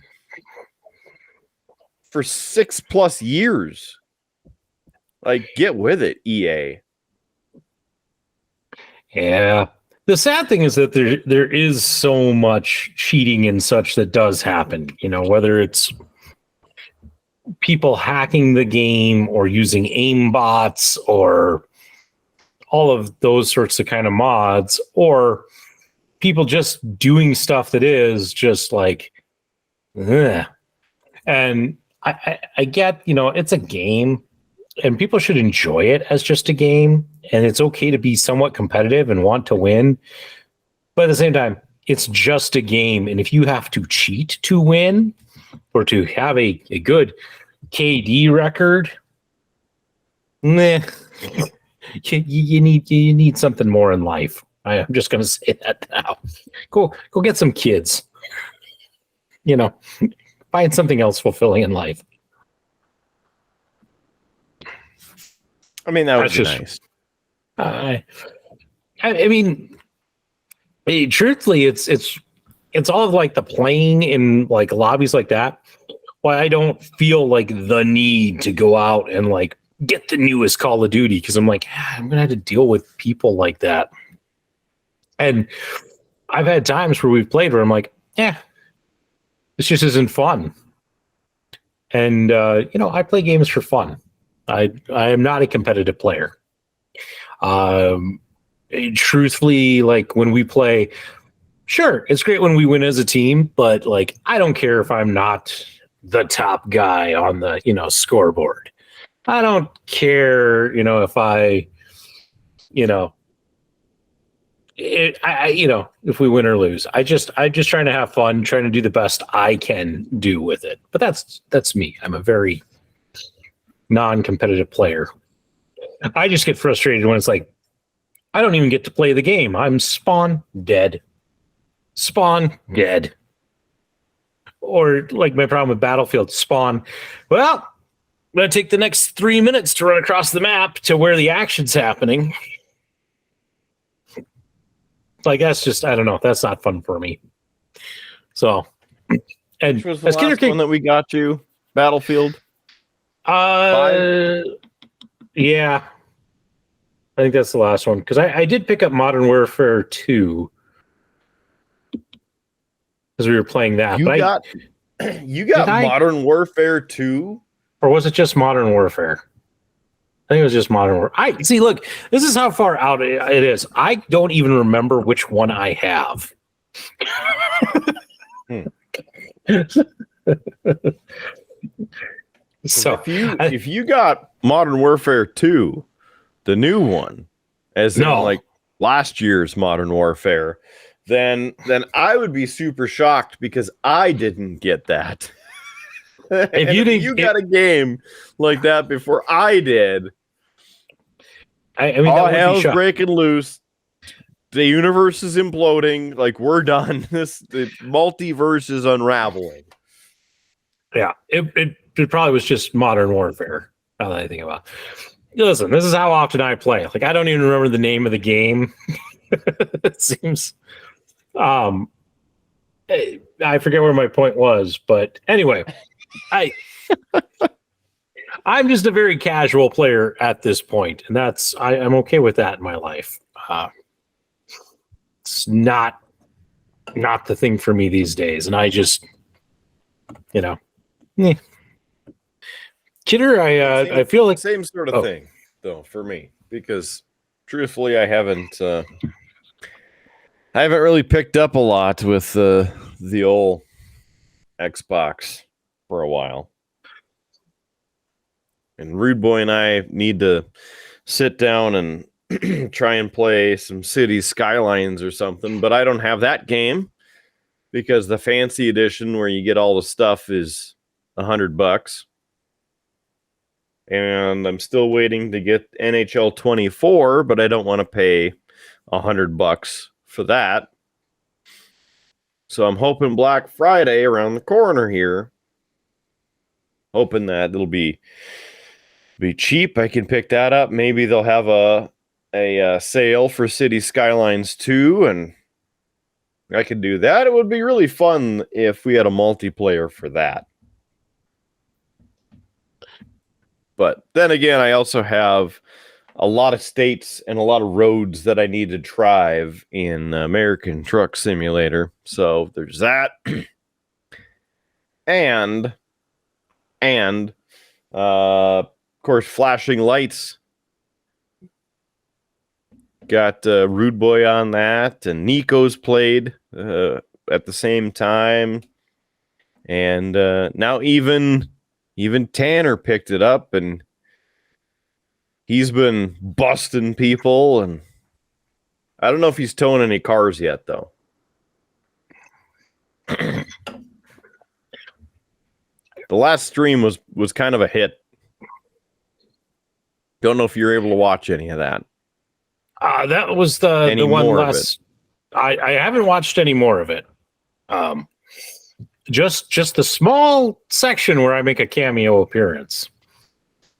for 6+ years. Like, get with it, EA. Yeah. The sad thing is that there is so much cheating and such that does happen, whether it's people hacking the game or using aim bots or all of those sorts of kind of mods, or people just doing stuff that is just like, ugh. And I get, it's a game and people should enjoy it as just a game. And it's okay to be somewhat competitive and want to win. But at the same time, it's just a game. And if you have to cheat to win or to have a good KD record, meh, you need something more in life. I'm just going to say that now. Go get some kids. Find something else fulfilling in life. I mean, that would That's be just nice. I mean, truthfully, it's all of like the playing in like lobbies like that. Why I don't feel like the need to go out and like get the newest Call of Duty, because I'm like, I'm gonna have to deal with people like that. And I've had times where we've played where I'm like, this just isn't fun. And I play games for fun. I am not a competitive player. Truthfully, like when we play, sure, it's great when we win as a team, but like I don't care if I'm not the top guy on the scoreboard. I don't care, if I, if we win or lose. I'm just trying to have fun, trying to do the best I can do with it. But that's me. I'm a very non-competitive player. I just get frustrated when it's like, I don't even get to play the game. I'm spawn dead. Or like my problem with Battlefield, spawn. Well, I'm going to take the next 3 minutes to run across the map to where the action's happening. Like, that's just, I don't know. That's not fun for me. So, and Which was the last one that we got you? Battlefield? Yeah. I think that's the last one. Because I did pick up Modern Warfare 2. Because we were playing that. You got Modern Warfare 2? Or was it just Modern Warfare? I think it was just Modern Warfare. See, look, this is how far out it is. I don't even remember which one I have. So if you got Modern Warfare 2, the new one, as in like last year's Modern Warfare, then I would be super shocked because I didn't get that. If you got a game like that before I did, I mean, all hell's breaking loose. The universe is imploding. Like, we're done. The multiverse is unraveling. Yeah, it probably was just Modern Warfare. Now that I think about it. Listen, this is how often I play. Like, I don't even remember the name of the game. It seems. I forget where my point was, but anyway, I'm just a very casual player at this point, and I'm okay with that in my life. It's not the thing for me these days, and I just, Kidder, I feel like same sort of thing though for me, because truthfully, I haven't really picked up a lot with the old Xbox for a while. And Rude Boy and I need to sit down and try and play some City Skylines or something, but I don't have that game because the fancy edition where you get all the stuff is $100. And I'm still waiting to get NHL 24, but I don't want to pay $100 for that. So I'm hoping Black Friday around the corner here, hoping that it'll be cheap. I can pick that up. Maybe they'll have a sale for City Skylines 2, and I could do that. It would be really fun if we had a multiplayer for that. But then again, I also have a lot of states and a lot of roads that I need to drive in American Truck Simulator. So there's that. and of course, flashing lights. Got Rude Boy on that, and Nico's played at the same time, and now even Tanner picked it up, and he's been busting people, and I don't know if he's towing any cars yet, though. The last stream was kind of a hit. Don't know if you're able to watch any of that. That was the one last. I haven't watched any more of it. Just the small section where I make a cameo appearance.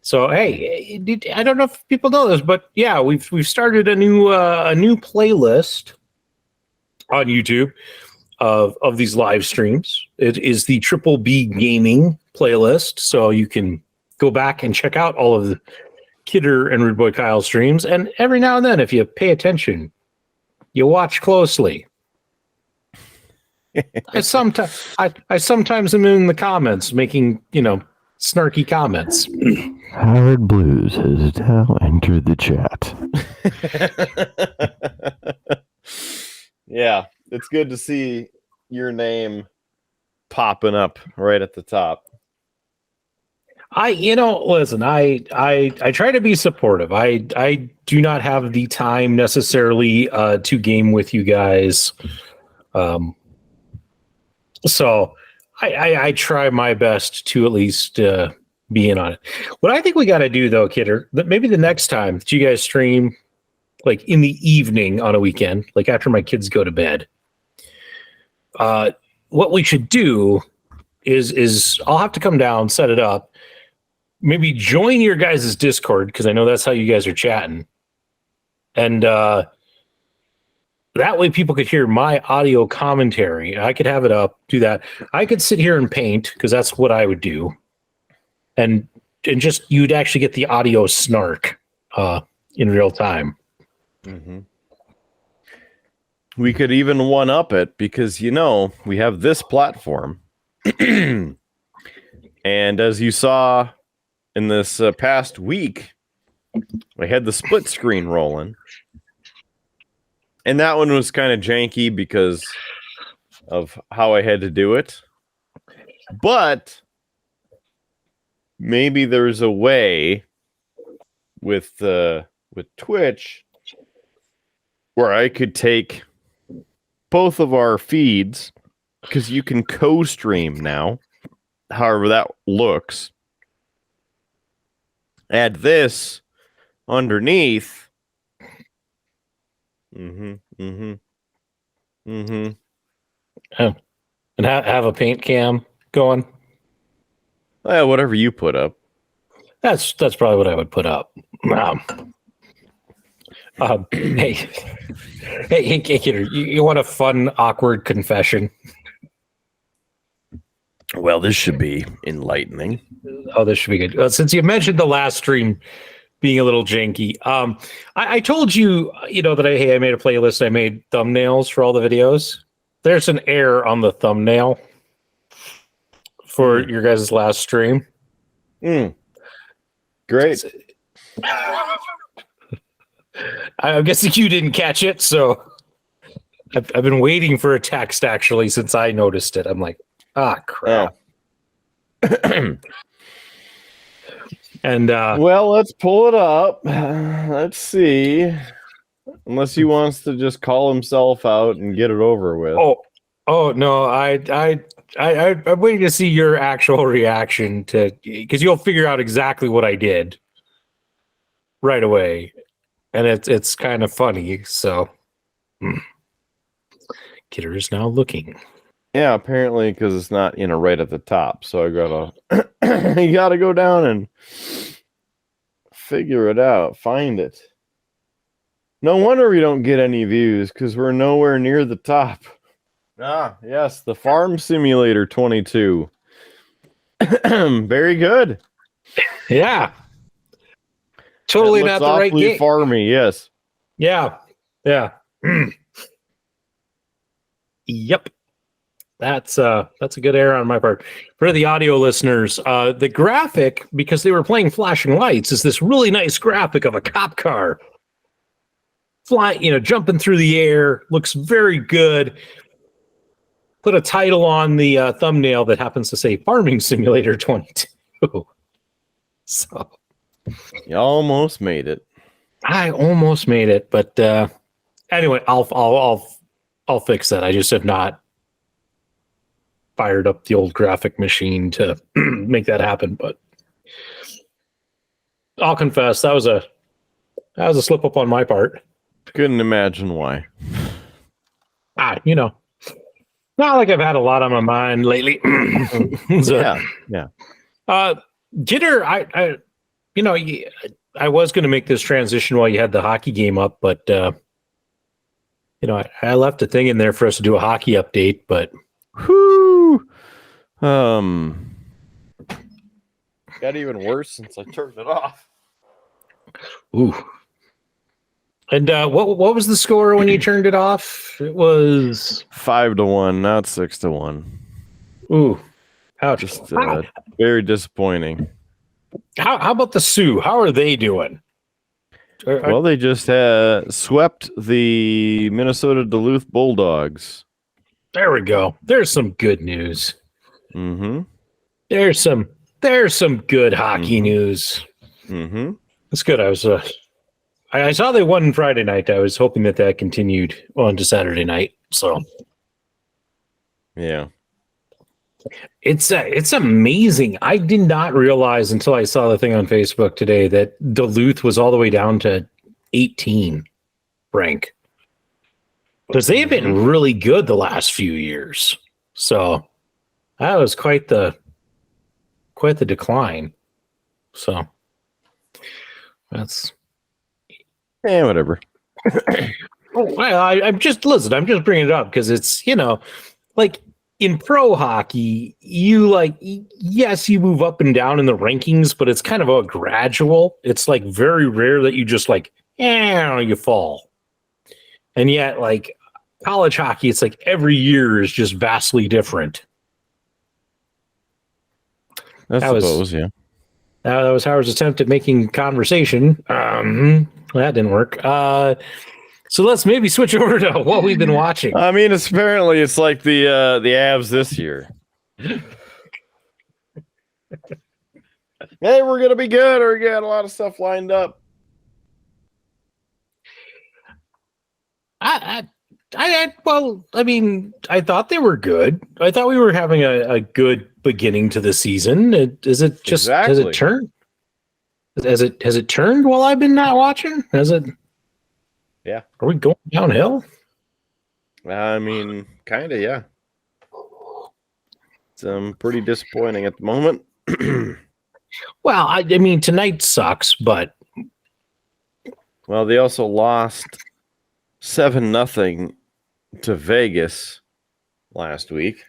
So hey, I don't know if people know this, but yeah, we've started a new playlist on YouTube of these live streams. It is the Triple B Gaming playlist, so you can go back and check out all of the Kidder and Rude Boy Kyle streams, and every now and then, if you pay attention, you watch closely. I sometimes am in the comments making, snarky comments. Howard Blues has now entered the chat. Yeah, it's good to see your name popping up right at the top. Listen, I try to be supportive. I do not have the time necessarily to game with you guys. So I try my best to at least be in on it. What I think we got to do, though, Kidder, that maybe the next time that you guys stream, like in the evening on a weekend, like after my kids go to bed, what we should do is I'll have to come down, set it up, maybe join your guys' Discord, because I know that's how you guys are chatting. And that way people could hear my audio commentary. I could have it up, do that. I could sit here and paint, because that's what I would do. And just, you'd actually get the audio snark in real time. Mm-hmm. We could even one-up it, because, we have this platform. And as you saw in this past week, I had the split screen rolling. And that one was kind of janky because of how I had to do it. But maybe there's a way with Twitch where I could take both of our feeds, because you can co-stream now, however that looks. Add this underneath. Oh, and have a paint cam going. Whatever you put up. That's probably what I would put up. Hey, Kidder, you want a fun, awkward confession? Well, this should be enlightening. Oh, this should be good. Since you mentioned the last stream being a little janky, I told you, that I made a playlist. I made thumbnails for all the videos. There's an error on the thumbnail for your guys' last stream. Great. I'm guessing you didn't catch it, so I've been waiting for a text, actually, since I noticed it. I'm like, crap. Oh. And well, let's pull it up. Let's see. Unless he wants to just call himself out and get it over with. Oh no, I'm waiting to see your actual reaction to, because you'll figure out exactly what I did right away, and it's kind of funny. So, Kidder is now looking. Yeah, apparently because it's not right at the top. So I gotta you gotta go down and figure it out, find it. No wonder we don't get any views, because we're nowhere near the top. Yes, the Farm Simulator 22. Very good. Yeah. Totally That not looks the right awfully game. farmy, yes. Yeah. Yep. That's a good error on my part. For the audio listeners, the graphic, because they were playing flashing lights, is this really nice graphic of a cop car flying, jumping through the air. Looks very good. Put a title on the thumbnail that happens to say Farming Simulator 22. So You almost made it. I almost made it, but anyway, I'll fix that. I just have not fired up the old graphic machine to make that happen. But I'll confess that was a slip up on my part. Couldn't imagine why. Not like I've had a lot on my mind lately. So, Yeah. Jitter, I was going to make this transition while you had the hockey game up, but I left a thing in there for us to do a hockey update, but Whoo! Got even worse since I turned it off. ooh. And what was the score when you turned it off? It was 5-1, not 6-1. ooh, ouch. Just very disappointing. How about the Sioux? How are they doing? Well, they just swept the Minnesota Duluth Bulldogs. There we go. There's some good news. Mm-hmm. There's some good hockey news. Mm-hmm. That's good. I saw they won Friday night. I was hoping that continued on to Saturday night. So Yeah. it's amazing. I did not realize until I saw the thing on Facebook today that Duluth was all the way down to 18 rank. Because they've been really good the last few years. So that was quite the decline. So that's Whatever. well, I'm just bringing it up because it's, like in pro hockey, yes, you move up and down in the rankings, but it's kind of a gradual. It's like very rare that you just you fall. And yet, like college hockey, it's like every year is just vastly different. I That was- suppose, yeah. That was Howard's attempt at making conversation. That didn't work. So let's maybe switch over to what we've been watching. I mean, apparently it's like the Avs this year. Hey, we're gonna be good, or we got a lot of stuff lined up. I thought they were good. I thought we were having a good beginning to the season. Has it turned? Has it turned while I've been not watching? Has it? Yeah. Are we going downhill? I mean, kind of, yeah. It's pretty disappointing at the moment. Well, I mean, tonight sucks, but Well, they also lost 7-0 to Vegas last week.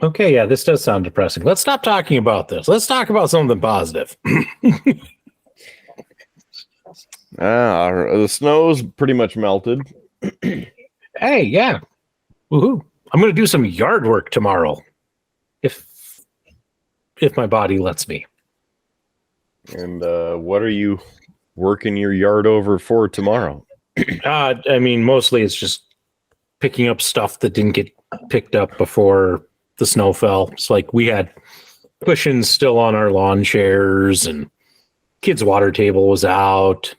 okay, yeah, this does sound depressing. Let's stop talking about this. Let's talk about something positive. The snow's pretty much melted. Hey, yeah. Woohoo. I'm going to do some yard work tomorrow. If my body lets me. And what are you working your yard over for tomorrow? I mean, mostly it's just picking up stuff that didn't get picked up before the snow fell. It's like we had cushions still on our lawn chairs and kids' water table was out.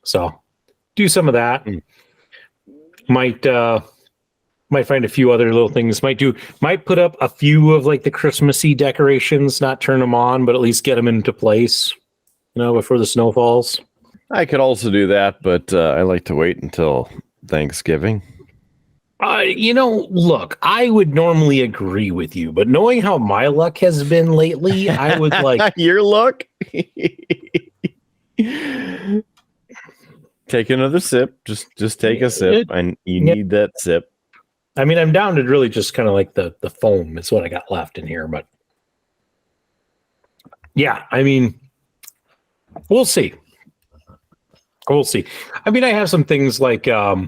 So do some of that. Might find a few other little things. Might put up a few of like the Christmassy decorations, not turn them on, but at least get them into place, before the snow falls. I could also do that, but I like to wait until Thanksgiving. Look, I would normally agree with you, but knowing how my luck has been lately, I would like your luck. Take another sip. Just take a sip, and you need that sip. I mean, I'm down to really just kind of like the foam is what I got left in here, but yeah, I mean, We'll see. We'll see. I mean, I have some things like I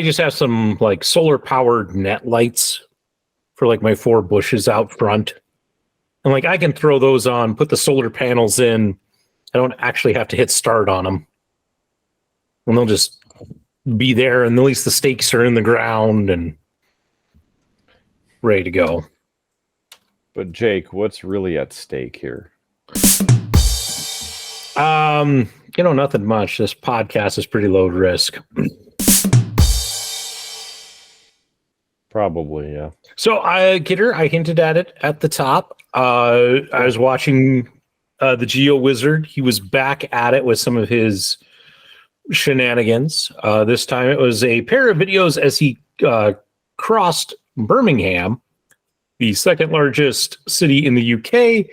just have some like solar powered net lights for like my 4 bushes out front. And like I can throw those on, put the solar panels in. I don't actually have to hit start on them. And they'll just be there, and at least the stakes are in the ground and ready to go. But Jake, what's really at stake here? Nothing much. This podcast is pretty low risk. Probably, yeah. So I hinted at it at the top. I was watching the GeoWizard. He was back at it with some of his shenanigans. This time it was a pair of videos as he crossed Birmingham, the second largest city in the UK,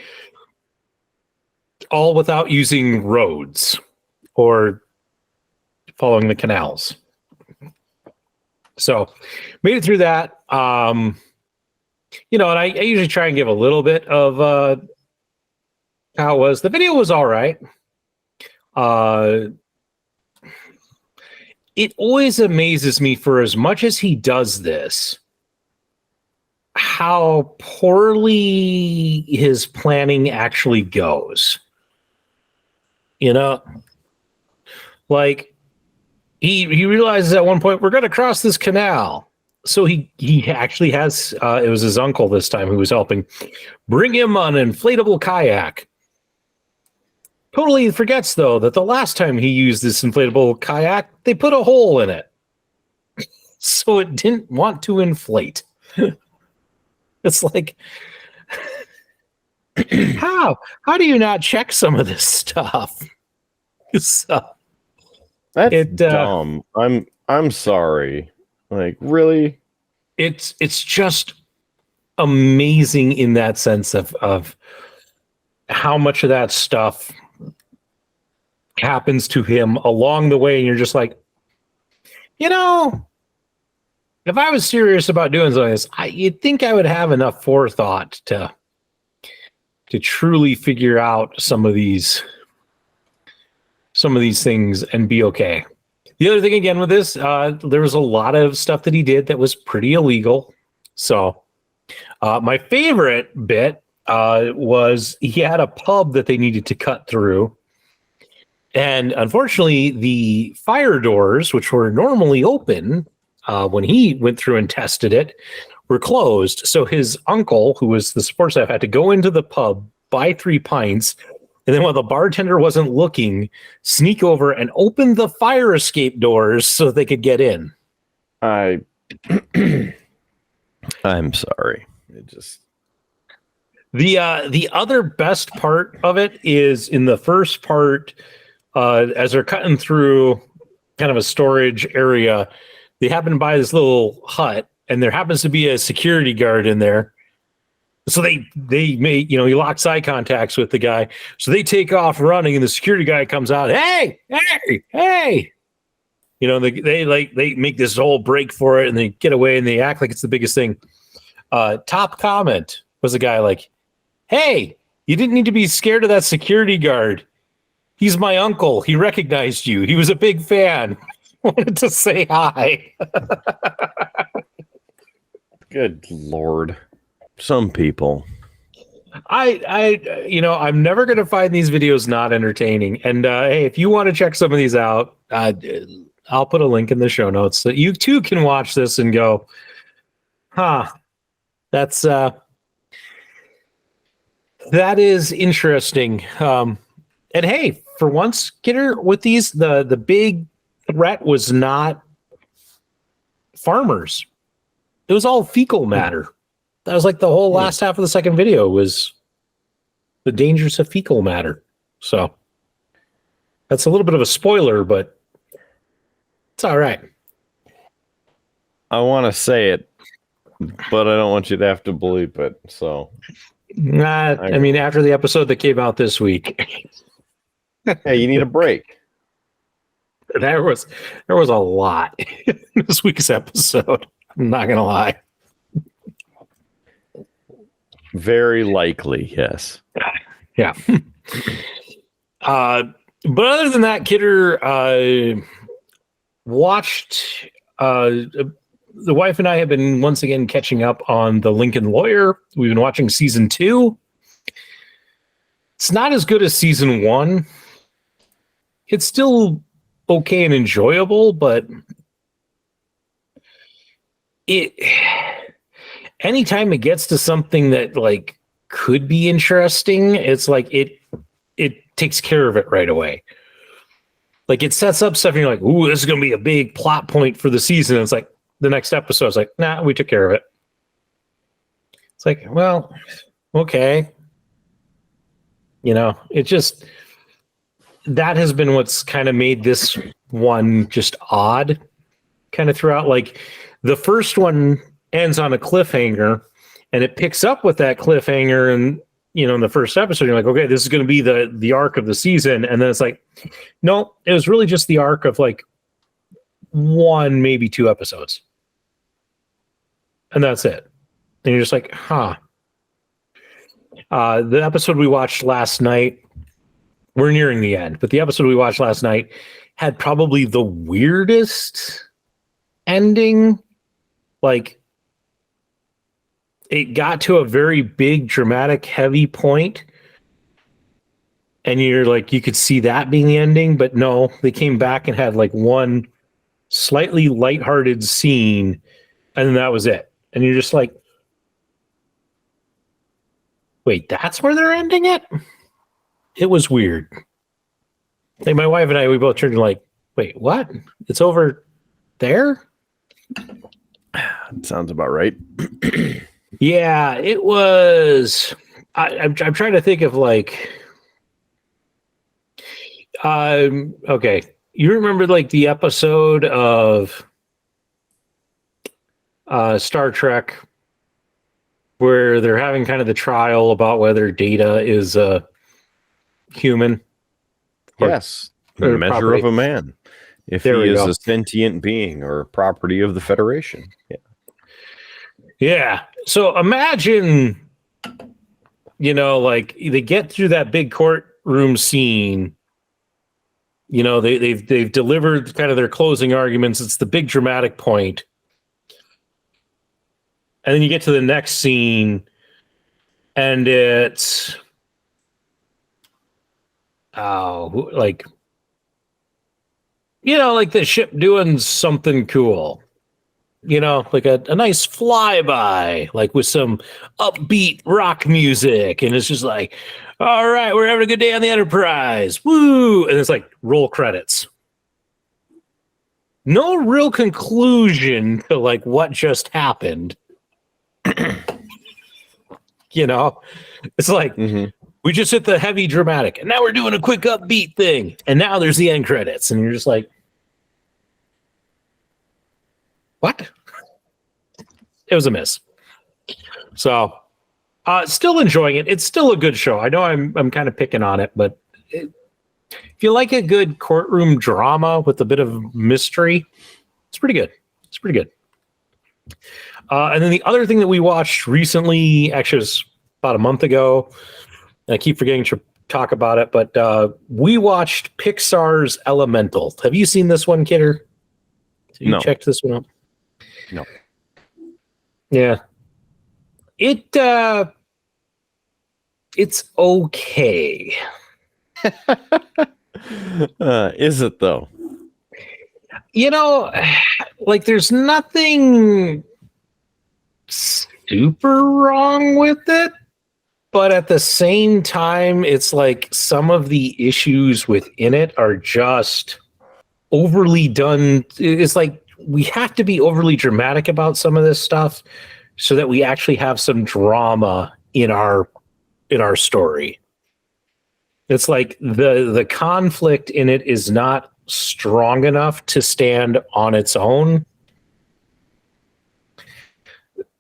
all without using roads or following the canals. So made it through that. And I usually try and give a little bit of how it was. The video was all right. It always amazes me, for as much as he does this, how poorly his planning actually goes. Like he realizes at one point, we're going to cross this canal. So he actually has, it was his uncle this time who was helping, bring him an inflatable kayak. Totally forgets, though, that the last time he used this inflatable kayak, they put a hole in it. So it didn't want to inflate. It's like, how do you not check some of this stuff? So, That's dumb. I'm sorry. Like, really? It's just amazing in that sense of how much of that stuff happens to him along the way, and you're just like, if I was serious about doing something like this, you'd think I would have enough forethought to truly figure out some of these things and be okay. The other thing again with this, there was a lot of stuff that he did that was pretty illegal. So my favorite bit was he had a pub that they needed to cut through. And unfortunately, the fire doors, which were normally open when he went through and tested it, were closed. So his uncle, who was the support staff, had to go into the pub, buy 3 pints, and then while the bartender wasn't looking, sneak over and open the fire escape doors so they could get in. I'm sorry. It just... The other best part of it is in the first part, as they're cutting through kind of a storage area, they happen to buy this little hut, and there happens to be a security guard in there. So they may, he locks eye contacts with the guy. So they take off running, and the security guy comes out. Hey! They make this whole break for it, and they get away, and they act like it's the biggest thing. Top comment was a guy like, "Hey, you didn't need to be scared of that security guard. He's my uncle. He recognized you. He was a big fan. Wanted to say hi." Good Lord. Some people. I'm never going to find these videos not entertaining. And hey, if you want to check some of these out, I'll put a link in the show notes so you too can watch this and go, that's that is interesting. And hey, for once, Kidder, with these, the big threat was not farmers. It was all fecal matter. That was like the whole last half of the second video was the dangers of fecal matter. So that's a little bit of a spoiler, but it's all right. I want to say it, but I don't want you to have to bleep it. So, I mean, after the episode that came out this week, hey, you need a break. There was a lot in this week's episode. I'm not gonna lie. Very likely, yes. Yeah. But other than that, Kidder, watched. The wife and I have been once again catching up on The Lincoln Lawyer. We've been watching season 2. It's not as good as season 1. It's still okay and enjoyable, but anytime it gets to something that like could be interesting, it's like it takes care of it right away. Like it sets up stuff and you're like, ooh, this is gonna be a big plot point for the season. And it's like the next episode is like, nah, we took care of it. It's like, well, okay. It just, that has been what's kind of made this one just odd kind of throughout. Like the first one ends on a cliffhanger and it picks up with that cliffhanger. And, in the first episode, you're like, okay, this is going to be the arc of the season. And then it's like, no, it was really just the arc of like 1, maybe 2 episodes. And that's it. And you're just like, huh. The episode we watched last night, we're nearing the end, but the episode we watched last night had probably the weirdest ending. Like, it got to a very big, dramatic, heavy point, and you're like, you could see that being the ending, but no, they came back and had like one slightly lighthearted scene, and then that was it. And you're just like, wait, that's where they're ending it? It was weird. Like my wife and I, we both turned like, wait, what? It's over there? Sounds about right. Yeah, it was. I'm trying to think of like. Okay, you remember like the episode of Star Trek where they're having kind of the trial about whether Data is human? Yes, the measure property of a man. If there he is go. a sentient being or property of the Federation. Yeah. Yeah. So imagine, like they get through that big courtroom scene. They've delivered kind of their closing arguments. It's the big dramatic point. And then you get to the next scene and it's like the ship doing something cool. Like a nice flyby, like with some upbeat rock music. And it's just like, all right, we're having a good day on the Enterprise. Woo! And it's like roll credits. No real conclusion to like what just happened. It's like we just hit the heavy dramatic and now we're doing a quick upbeat thing. And now there's the end credits. And you're just like, what? It was a miss. So, still enjoying it. It's still a good show. I know I'm kind of picking on it, but if you like a good courtroom drama with a bit of mystery, it's pretty good. It's pretty good. And then the other thing that we watched recently, actually, it was about a month ago, and I keep forgetting to talk about it, but we watched Pixar's Elemental. Have you seen this one, Kidder? Have you checked this one out? No. Yeah. It's okay. Is it though? Like there's nothing super wrong with it, but at the same time, it's like some of the issues within it are just overly done. It's like we have to be overly dramatic about some of this stuff so that we actually have some drama in our story. It's like the conflict in it is not strong enough to stand on its own.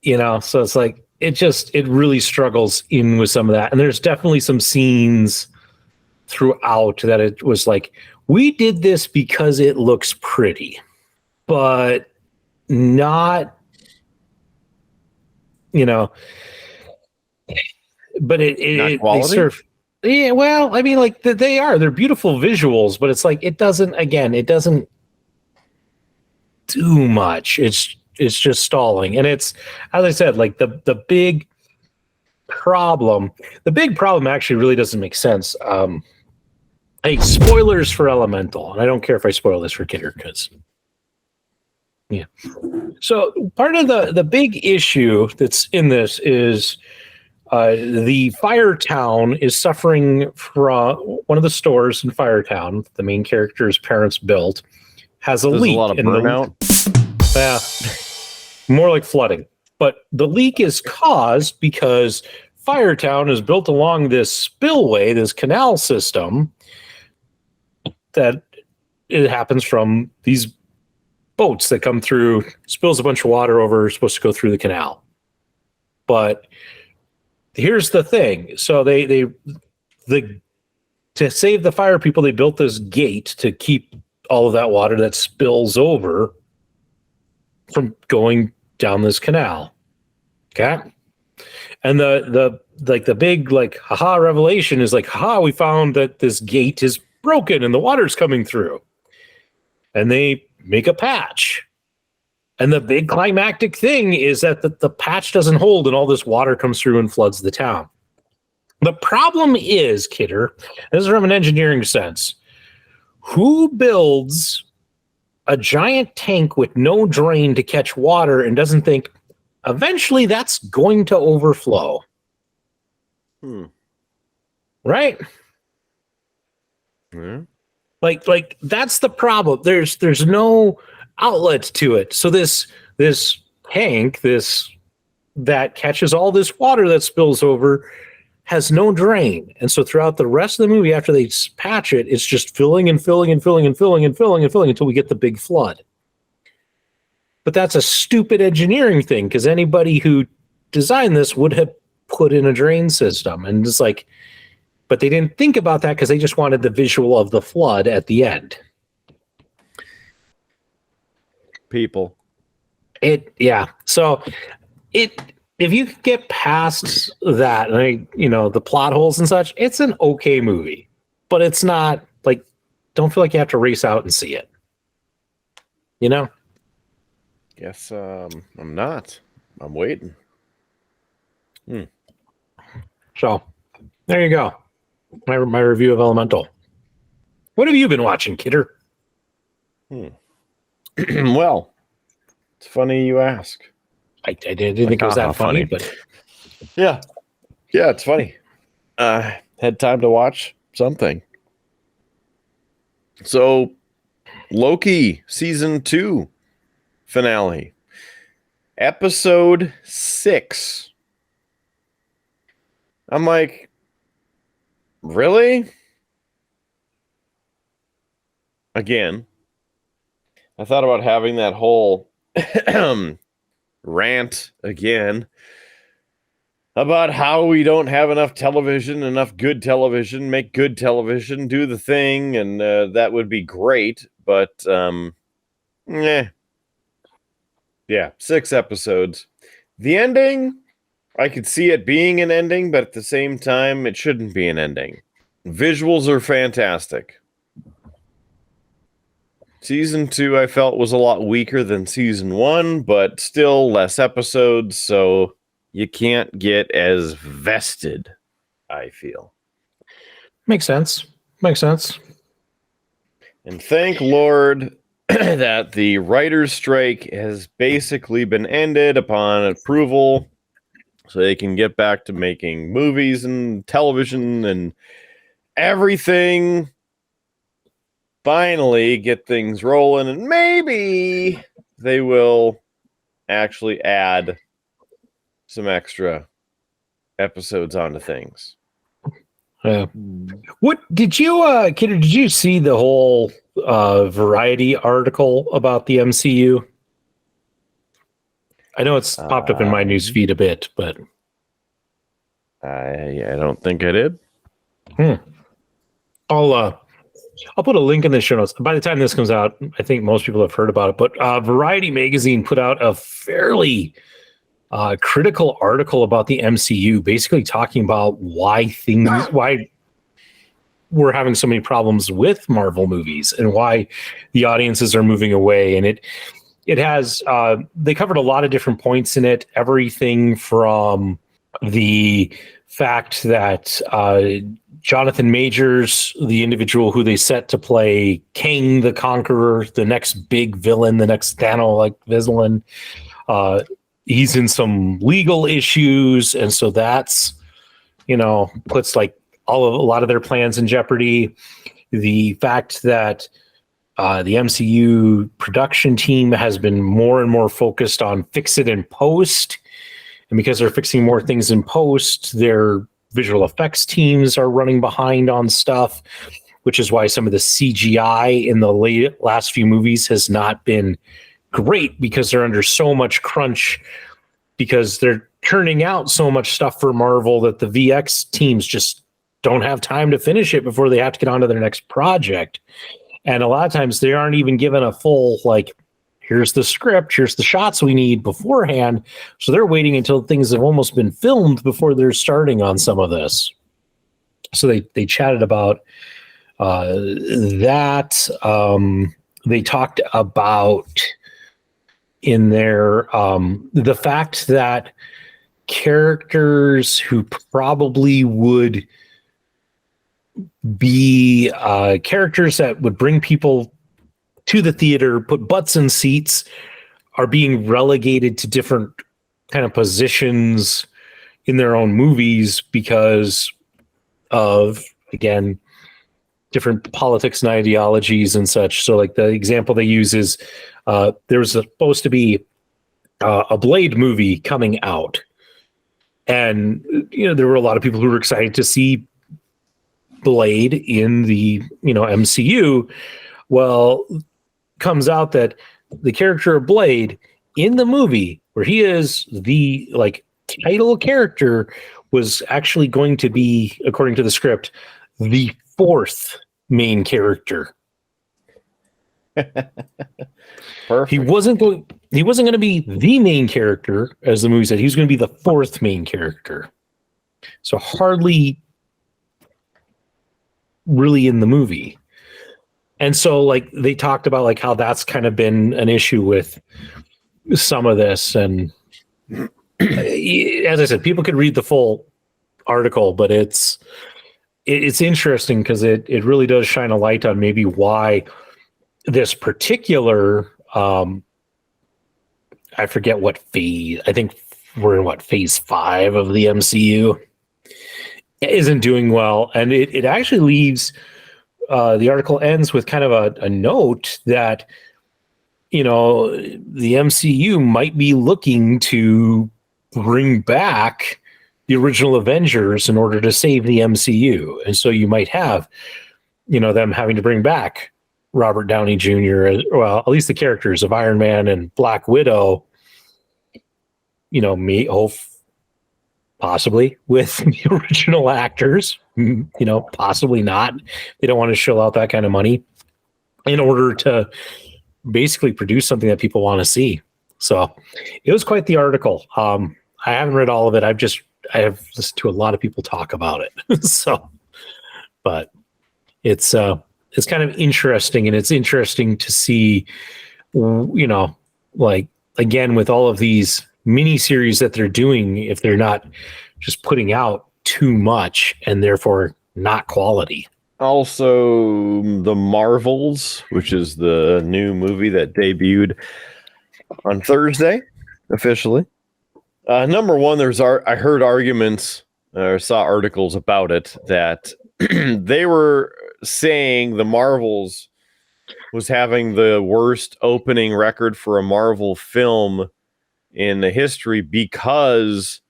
So it's like it really struggles in with some of that. And there's definitely some scenes throughout that it was like, we did this because it looks pretty, but not, but they serve Yeah, well, I mean, like they're beautiful visuals, but it's like it doesn't do much. It's just stalling, and it's, as I said, like the big problem. The big problem actually really doesn't make sense. Hey, spoilers for Elemental, and I don't care if I spoil this for Kidder because, yeah. So part of the big issue that's in this is the Firetown is suffering from one of the stores in Firetown. The main character's parents built has a There's leak. a lot of burnout. More like flooding. But the leak is caused because Firetown is built along this spillway, this canal system that it happens from these boats that come through, spills a bunch of water over, supposed to go through the canal. But here's the thing. So to save the fire people, they built this gate to keep all of that water that spills over from going down this canal. Okay. And the big haha revelation is like, haha, we found that this gate is broken and the water's coming through. And they make a patch. And the big climactic thing is that the patch doesn't hold and all this water comes through and floods the town. The problem is, Kidder, this is from an engineering sense, who builds a giant tank with no drain to catch water and doesn't think eventually that's going to overflow? Right? Yeah. Like that's the problem. There's no outlet to it. So this tank, that catches all this water that spills over, has no drain. And so throughout the rest of the movie, after they patch it, it's just filling and filling and filling and filling and filling and filling until we get the big flood. But that's a stupid engineering thing, because anybody who designed this would have put in a drain system. And it's like, but they didn't think about that because they just wanted the visual of the flood at the end. People. So if you get past that, the plot holes and such, it's an okay movie, but it's not like, don't feel like you have to race out and see it. Guess I'm not. I'm waiting. So there you go. My review of Elemental. What have you been watching, Kidder? Well, it's funny you ask. I didn't think it was that funny, but yeah, it's funny. Had time to watch something. So, Loki season 2 finale, episode 6. I'm like, really? Again, I thought about having that whole rant again about how we don't have enough television, enough good television, make good television, do the thing, and that would be great. But, yeah, 6 episodes. The ending, I could see it being an ending, but at the same time, it shouldn't be an ending. Visuals are fantastic. Season 2, I felt, was a lot weaker than season 1, but still less episodes, so you can't get as vested, I feel. makes sense. And thank Lord that the writer's strike has basically been ended upon approval, so they can get back to making movies and television and everything. Finally get things rolling, and maybe they will actually add some extra episodes onto things. What did you, Kidder, did you see the whole Variety article about the MCU? I know it's popped up in my news feed a bit, but I don't think I did. I'll put a link in the show notes. By the time this comes out, I think most people have heard about it. But Variety magazine put out a fairly critical article about the MCU, basically talking about why we're having so many problems with Marvel movies and why the audiences are moving away. And it has they covered a lot of different points in it, everything from the fact that Jonathan Majors, the individual who they set to play Kang the Conqueror, the next big villain, the next Thanos-like villain, he's in some legal issues, and so that's, you know, puts like a lot of their plans in jeopardy. The fact that the MCU production team has been more and more focused on fix it in post, and because they're fixing more things in post, their visual effects teams are running behind on stuff, which is why some of the CGI in the last few movies has not been great, because they're under so much crunch, because they're turning out so much stuff for Marvel that the VX teams just don't have time to finish it before they have to get on to their next project. And a lot of times they aren't even given a full, like, here's the script, here's the shots we need beforehand. So they're waiting until things have almost been filmed before they're starting on some of this. So they chatted about that. They talked about in there the fact that characters who probably would be characters that would bring people to the theater, put butts in seats, are being relegated to different kind of positions in their own movies because of, again, different politics and ideologies and such. So like the example they use is there was supposed to be a Blade movie coming out, and you know there were a lot of people who were excited to see Blade in the MCU. Well, comes out that the character of Blade in the movie, where he is the like title character, was actually going to be, according to the script, the fourth main character. Perfect. He wasn't going to be the main character, as the movie said. He was going to be the fourth main character. So hardly really in the movie. And so like they talked about like how that's kind of been an issue with some of this. And as I said, people could read the full article, but it's interesting because it really does shine a light on maybe why this particular I forget what phase, I think we're in phase 5 of the MCU, isn't doing well. And it actually leaves the article ends with kind of a note that, the MCU might be looking to bring back the original Avengers in order to save the MCU. And so you might have, them having to bring back Robert Downey Jr., well, at least the characters of Iron Man and Black Widow, possibly with the original actors, possibly not. They don't want to shell out that kind of money in order to basically produce something that people want to see. So it was quite the article. I haven't read all of it. I have listened to a lot of people talk about it. So, but it's kind of interesting, and it's interesting to see, like, again, with all of these mini series that they're doing, if they're not just putting out too much and therefore not quality. Also, The Marvels, which is the new movie that debuted on Thursday, officially. Number one, I heard arguments or saw articles about it that they were saying The Marvels was having the worst opening record for a Marvel film in the history because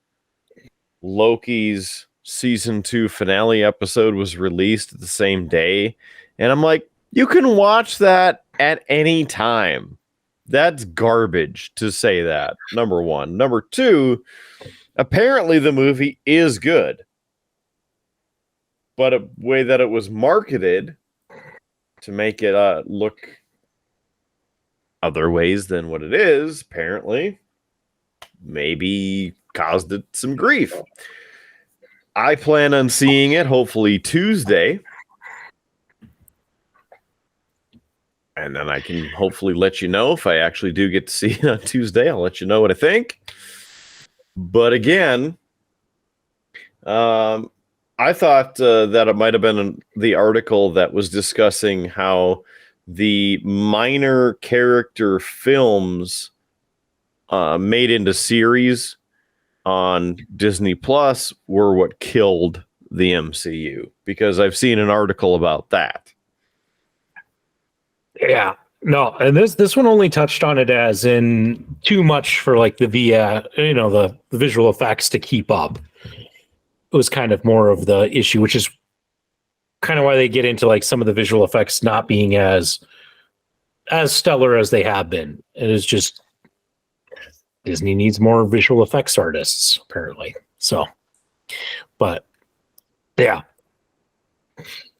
Loki's season 2 finale episode was released the same day. And I'm like, you can watch that at any time. That's garbage to say that. Number one. Number two, apparently the movie is good, but a way that it was marketed to make it look other ways than what it is, apparently, maybe caused it some grief. I plan on seeing it hopefully Tuesday And then I can hopefully let you know if I actually do get to see it on Tuesday. I'll let you know what I think. But again, I thought that it might have been the article that was discussing how the minor character films made into series on Disney Plus were what killed the MCU, because I've seen an article about that. Yeah. No, and this one only touched on it as in too much for like the the visual effects to keep up. It was kind of more of the issue, which is kind of why they get into like some of the visual effects not being as stellar as they have been. It is just Disney needs more visual effects artists, apparently. So, but yeah.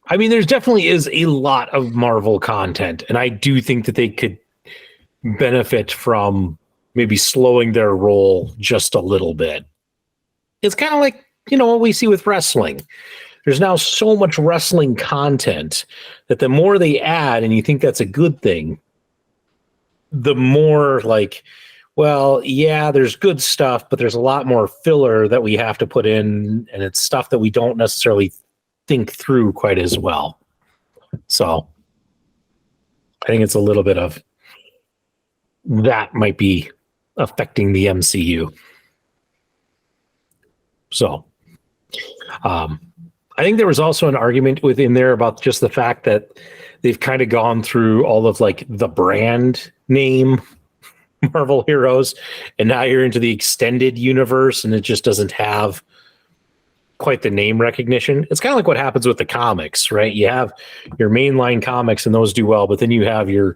I mean, there's definitely is a lot of Marvel content, and I do think that they could benefit from maybe slowing their roll just a little bit. It's kind of like, what we see with wrestling. There's now so much wrestling content that the more they add, and you think that's a good thing, the more like, well, yeah, there's good stuff, but there's a lot more filler that we have to put in, and it's stuff that we don't necessarily think through quite as well. So I think it's a little bit of that might be affecting the MCU. So I think there was also an argument within there about just the fact that they've kind of gone through all of like the brand name Marvel heroes, and now you're into the extended universe and it just doesn't have quite the name recognition. It's kind of like what happens with the comics, right? You have your mainline comics and those do well, but then you have your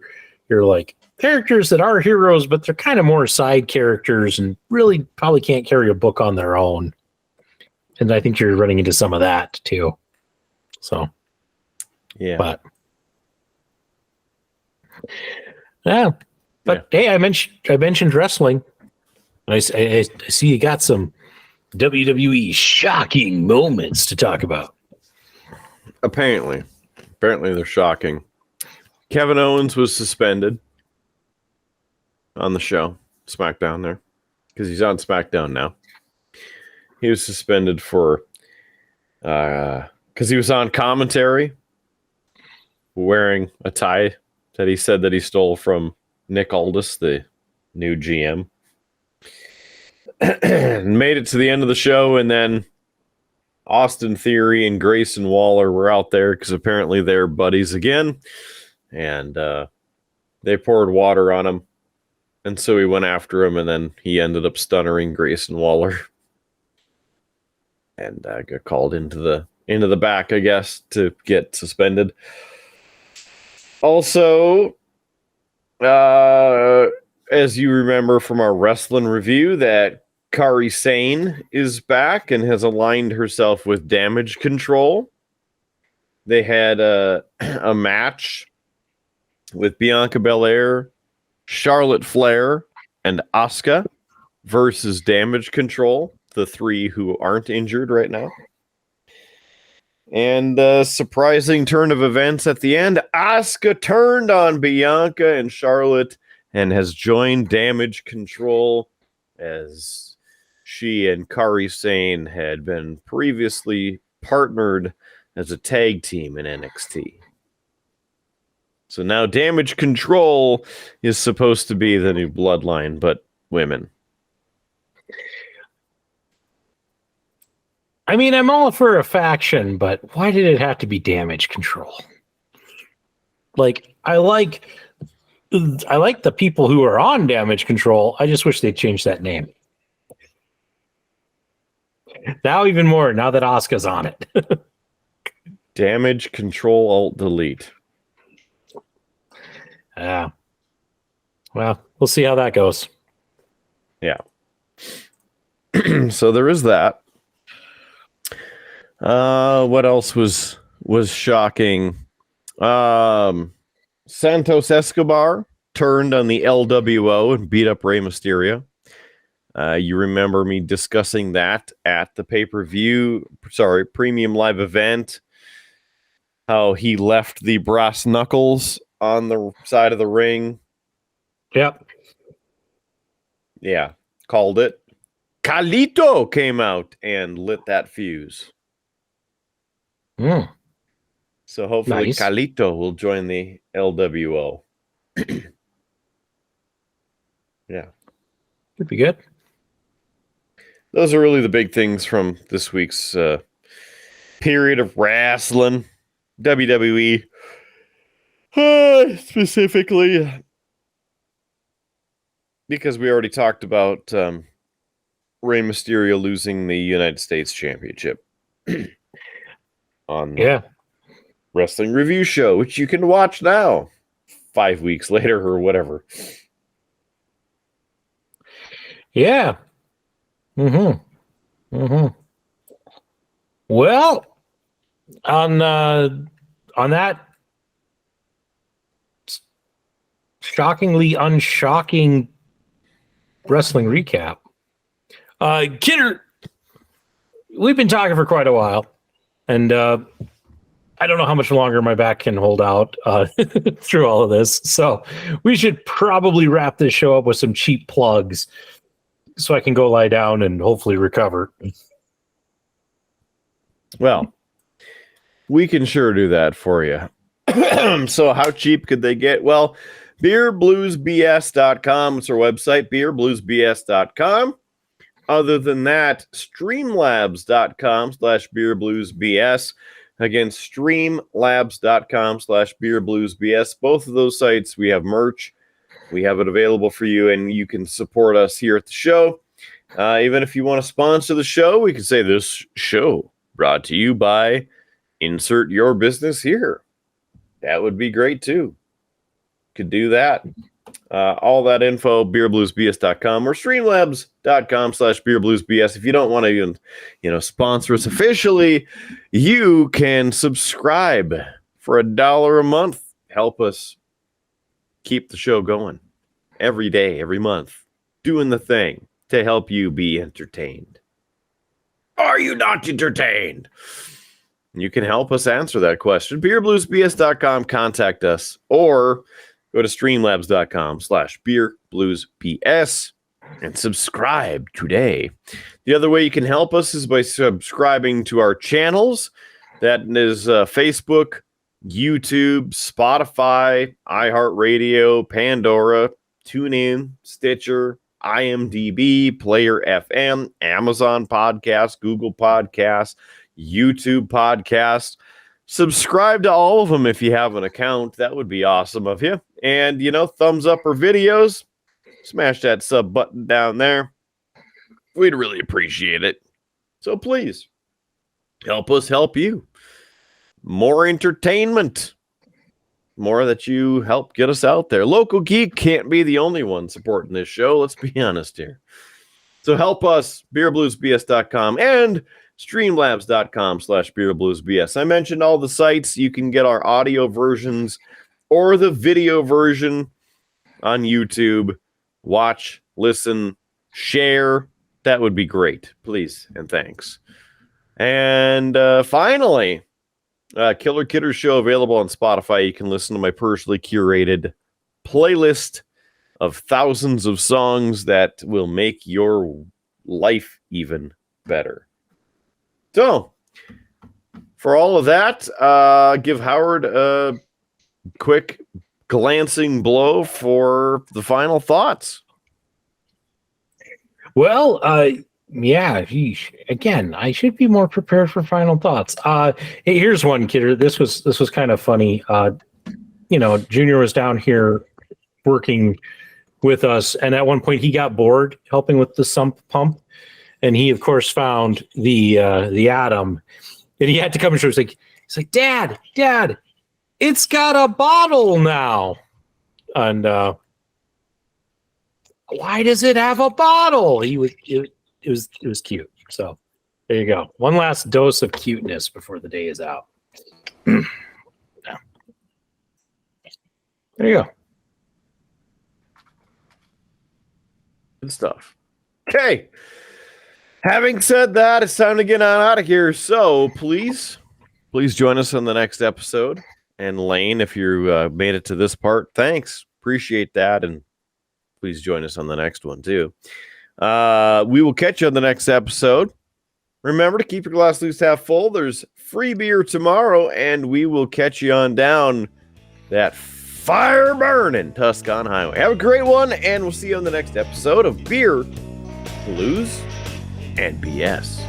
like characters that are heroes, but they're kind of more side characters and really probably can't carry a book on their own. And I think you're running into some of that too. So, yeah. But yeah. But hey, I mentioned wrestling. I see you got some WWE shocking moments to talk about. Apparently they're shocking. Kevin Owens was suspended on the show, SmackDown there, because he's on SmackDown now. He was suspended for because he was on commentary wearing a tie that he said that he stole from Nick Aldis, the new GM. Made it to the end of the show, and then Austin Theory and Grayson Waller were out there because apparently they're buddies again, and they poured water on him, and so he went after him, and then he ended up stunnering Grayson Waller, and got called into the back, I guess, to get suspended. Also, as you remember from our wrestling review, that Kairi Sane is back and has aligned herself with Damage Control. They had a match with Bianca Belair, Charlotte Flair, and Asuka versus Damage Control, the three who aren't injured right now. And a surprising turn of events at the end. Asuka turned on Bianca and Charlotte and has joined Damage Control, as she and Kairi Sane had been previously partnered as a tag team in NXT. So now Damage Control is supposed to be the new bloodline, but women. I mean, I'm all for a faction, but why did it have to be Damage Control? Like, I like the people who are on Damage Control. I just wish they'd change that name. Now even more, now that Asuka's on it. Damage Control Alt Delete. Yeah. Well, we'll see how that goes. Yeah. So there is that. What else was shocking? Santos Escobar turned on the LWO and beat up Rey Mysterio. You remember me discussing that at the premium live event, how he left the brass knuckles on the side of the ring. Yep. Yeah, called it. Carlito came out and lit that fuse. Mm, So hopefully nice. Carlito will join the LWO. Yeah. Could be good. Those are really the big things from this week's period of wrestling. WWE. Specifically. Because we already talked about Rey Mysterio losing the United States Championship on Yeah. Wrestling Review Show, which you can watch now, 5 weeks later or whatever. Yeah. Mm-hmm. Mm-hmm. Well, on that shockingly unshocking wrestling recap, Kidder, we've been talking for quite a while, and I don't know how much longer my back can hold out through all of this. So we should probably wrap this show up with some cheap plugs so I can go lie down and hopefully recover. Well, we can sure do that for you. So how cheap could they get? Well, beerbluesbs.com is our website, beerbluesbs.com. Other than that, streamlabs.com/beerbluesbs. Again, streamlabs.com/beerbluesbs. Both of those sites, we have merch. We have it available for you, and you can support us here at the show. Even if you want to sponsor the show, we can say this show brought to you by insert your business here. That would be great too. Could do that. All that info, beerbluesbs.com or streamlabs.com/beerbluesbs. If you don't want to even, sponsor us officially, you can subscribe for $1 a month. Help us keep the show going every day, every month, doing the thing to help you be entertained. Are you not entertained? You can help us answer that question. beerbluesbs.com, contact us, or go to streamlabs.com/beerbluesbs and subscribe today. The other way you can help us is by subscribing to our channels. That is Facebook, YouTube, Spotify, iHeartRadio, Pandora, TuneIn, Stitcher, IMDb, Player FM, Amazon Podcasts, Google Podcasts, YouTube Podcasts. Subscribe to all of them if you have an account. That would be awesome of you. And, thumbs up our videos. Smash that sub button down there. We'd really appreciate it. So please, help us help you. More entertainment. More that you help get us out there. Local Geek can't be the only one supporting this show. Let's be honest here. So help us, beerbluesbs.com and streamlabs.com/beerbluesbs. I mentioned all the sites. You can get our audio versions or the video version on YouTube. Watch, listen, share. That would be great. Please and thanks. And finally, Killer Kidder Show available on Spotify. You can listen to my personally curated playlist of thousands of songs that will make your life even better. So, for all of that, give Howard a quick glancing blow for the final thoughts. Well, yeah, again, I should be more prepared for final thoughts. Hey, here's one, Kidder. This was kind of funny. Junior was down here working with us, and at one point he got bored helping with the sump pump, and he of course found the Atom, and he had to come and show. He's like, Dad, it's got a bottle now, and why does it have a bottle? It was cute. So there you go. One last dose of cuteness before the day is out. Yeah. There you go. Good stuff. Okay. Having said that, it's time to get on out of here. So please join us on the next episode. And Lane, if you made it to this part, thanks. Appreciate that. And please join us on the next one, too. We will catch you on the next episode. Remember to keep your glass loose, half full. There's free beer tomorrow, and we will catch you on down that fire-burning Tuscon Highway. Have a great one, and we'll see you on the next episode of Beer, Blues, and BS.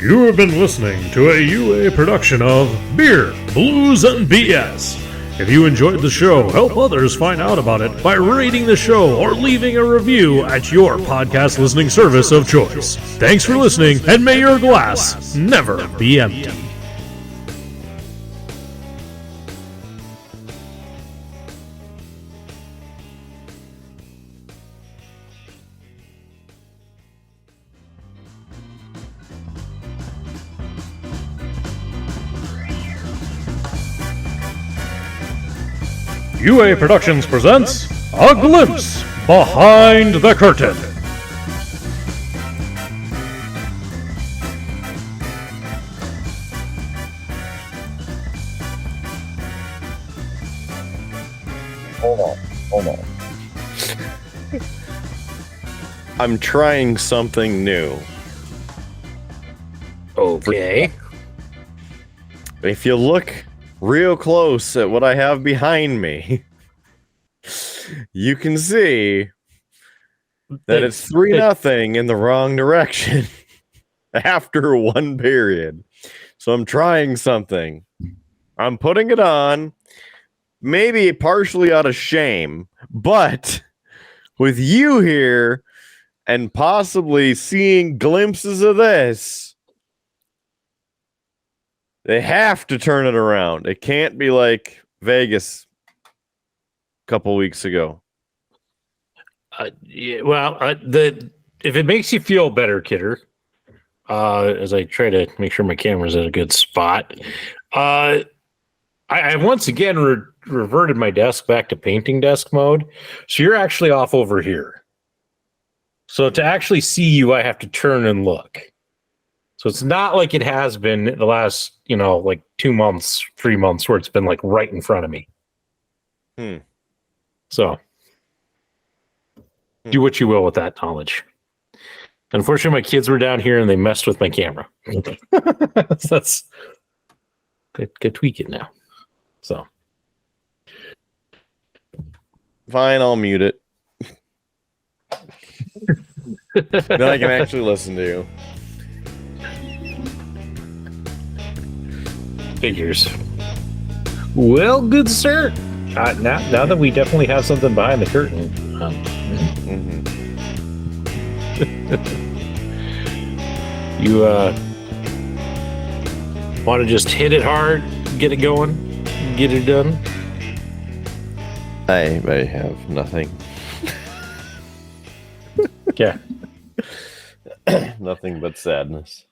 You have been listening to a UA production of Beer, Blues, and BS. If you enjoyed the show, help others find out about it by rating the show or leaving a review at your podcast listening service of choice. Thanks for listening, and may your glass never be empty. UA Productions presents A Glimpse Behind the Curtain. Hold on. I'm trying something new. Okay. If you look real close at what I have behind me, you can see that it's 3-0 in the wrong direction after one period. So I'm trying something. I'm putting it on, maybe partially out of shame, but with you here and possibly seeing glimpses of this, they have to turn it around. It can't be like Vegas a couple weeks ago. If it makes you feel better, Kidder, as I try to make sure my camera's at a good spot, I once again reverted my desk back to painting desk mode. So you're actually off over here. So to actually see you, I have to turn and look. So it's not like it has been the last, like 2 months, 3 months, where it's been like right in front of me. So do what you will with that knowledge. Unfortunately, my kids were down here and they messed with my camera. So that's good tweak it now. So fine, I'll mute it. Then I can actually listen to you. Figures. Well, good sir. Now that we definitely have something behind the curtain. You want to just hit it hard, get it going, get it done? I have nothing. Yeah. Nothing but sadness.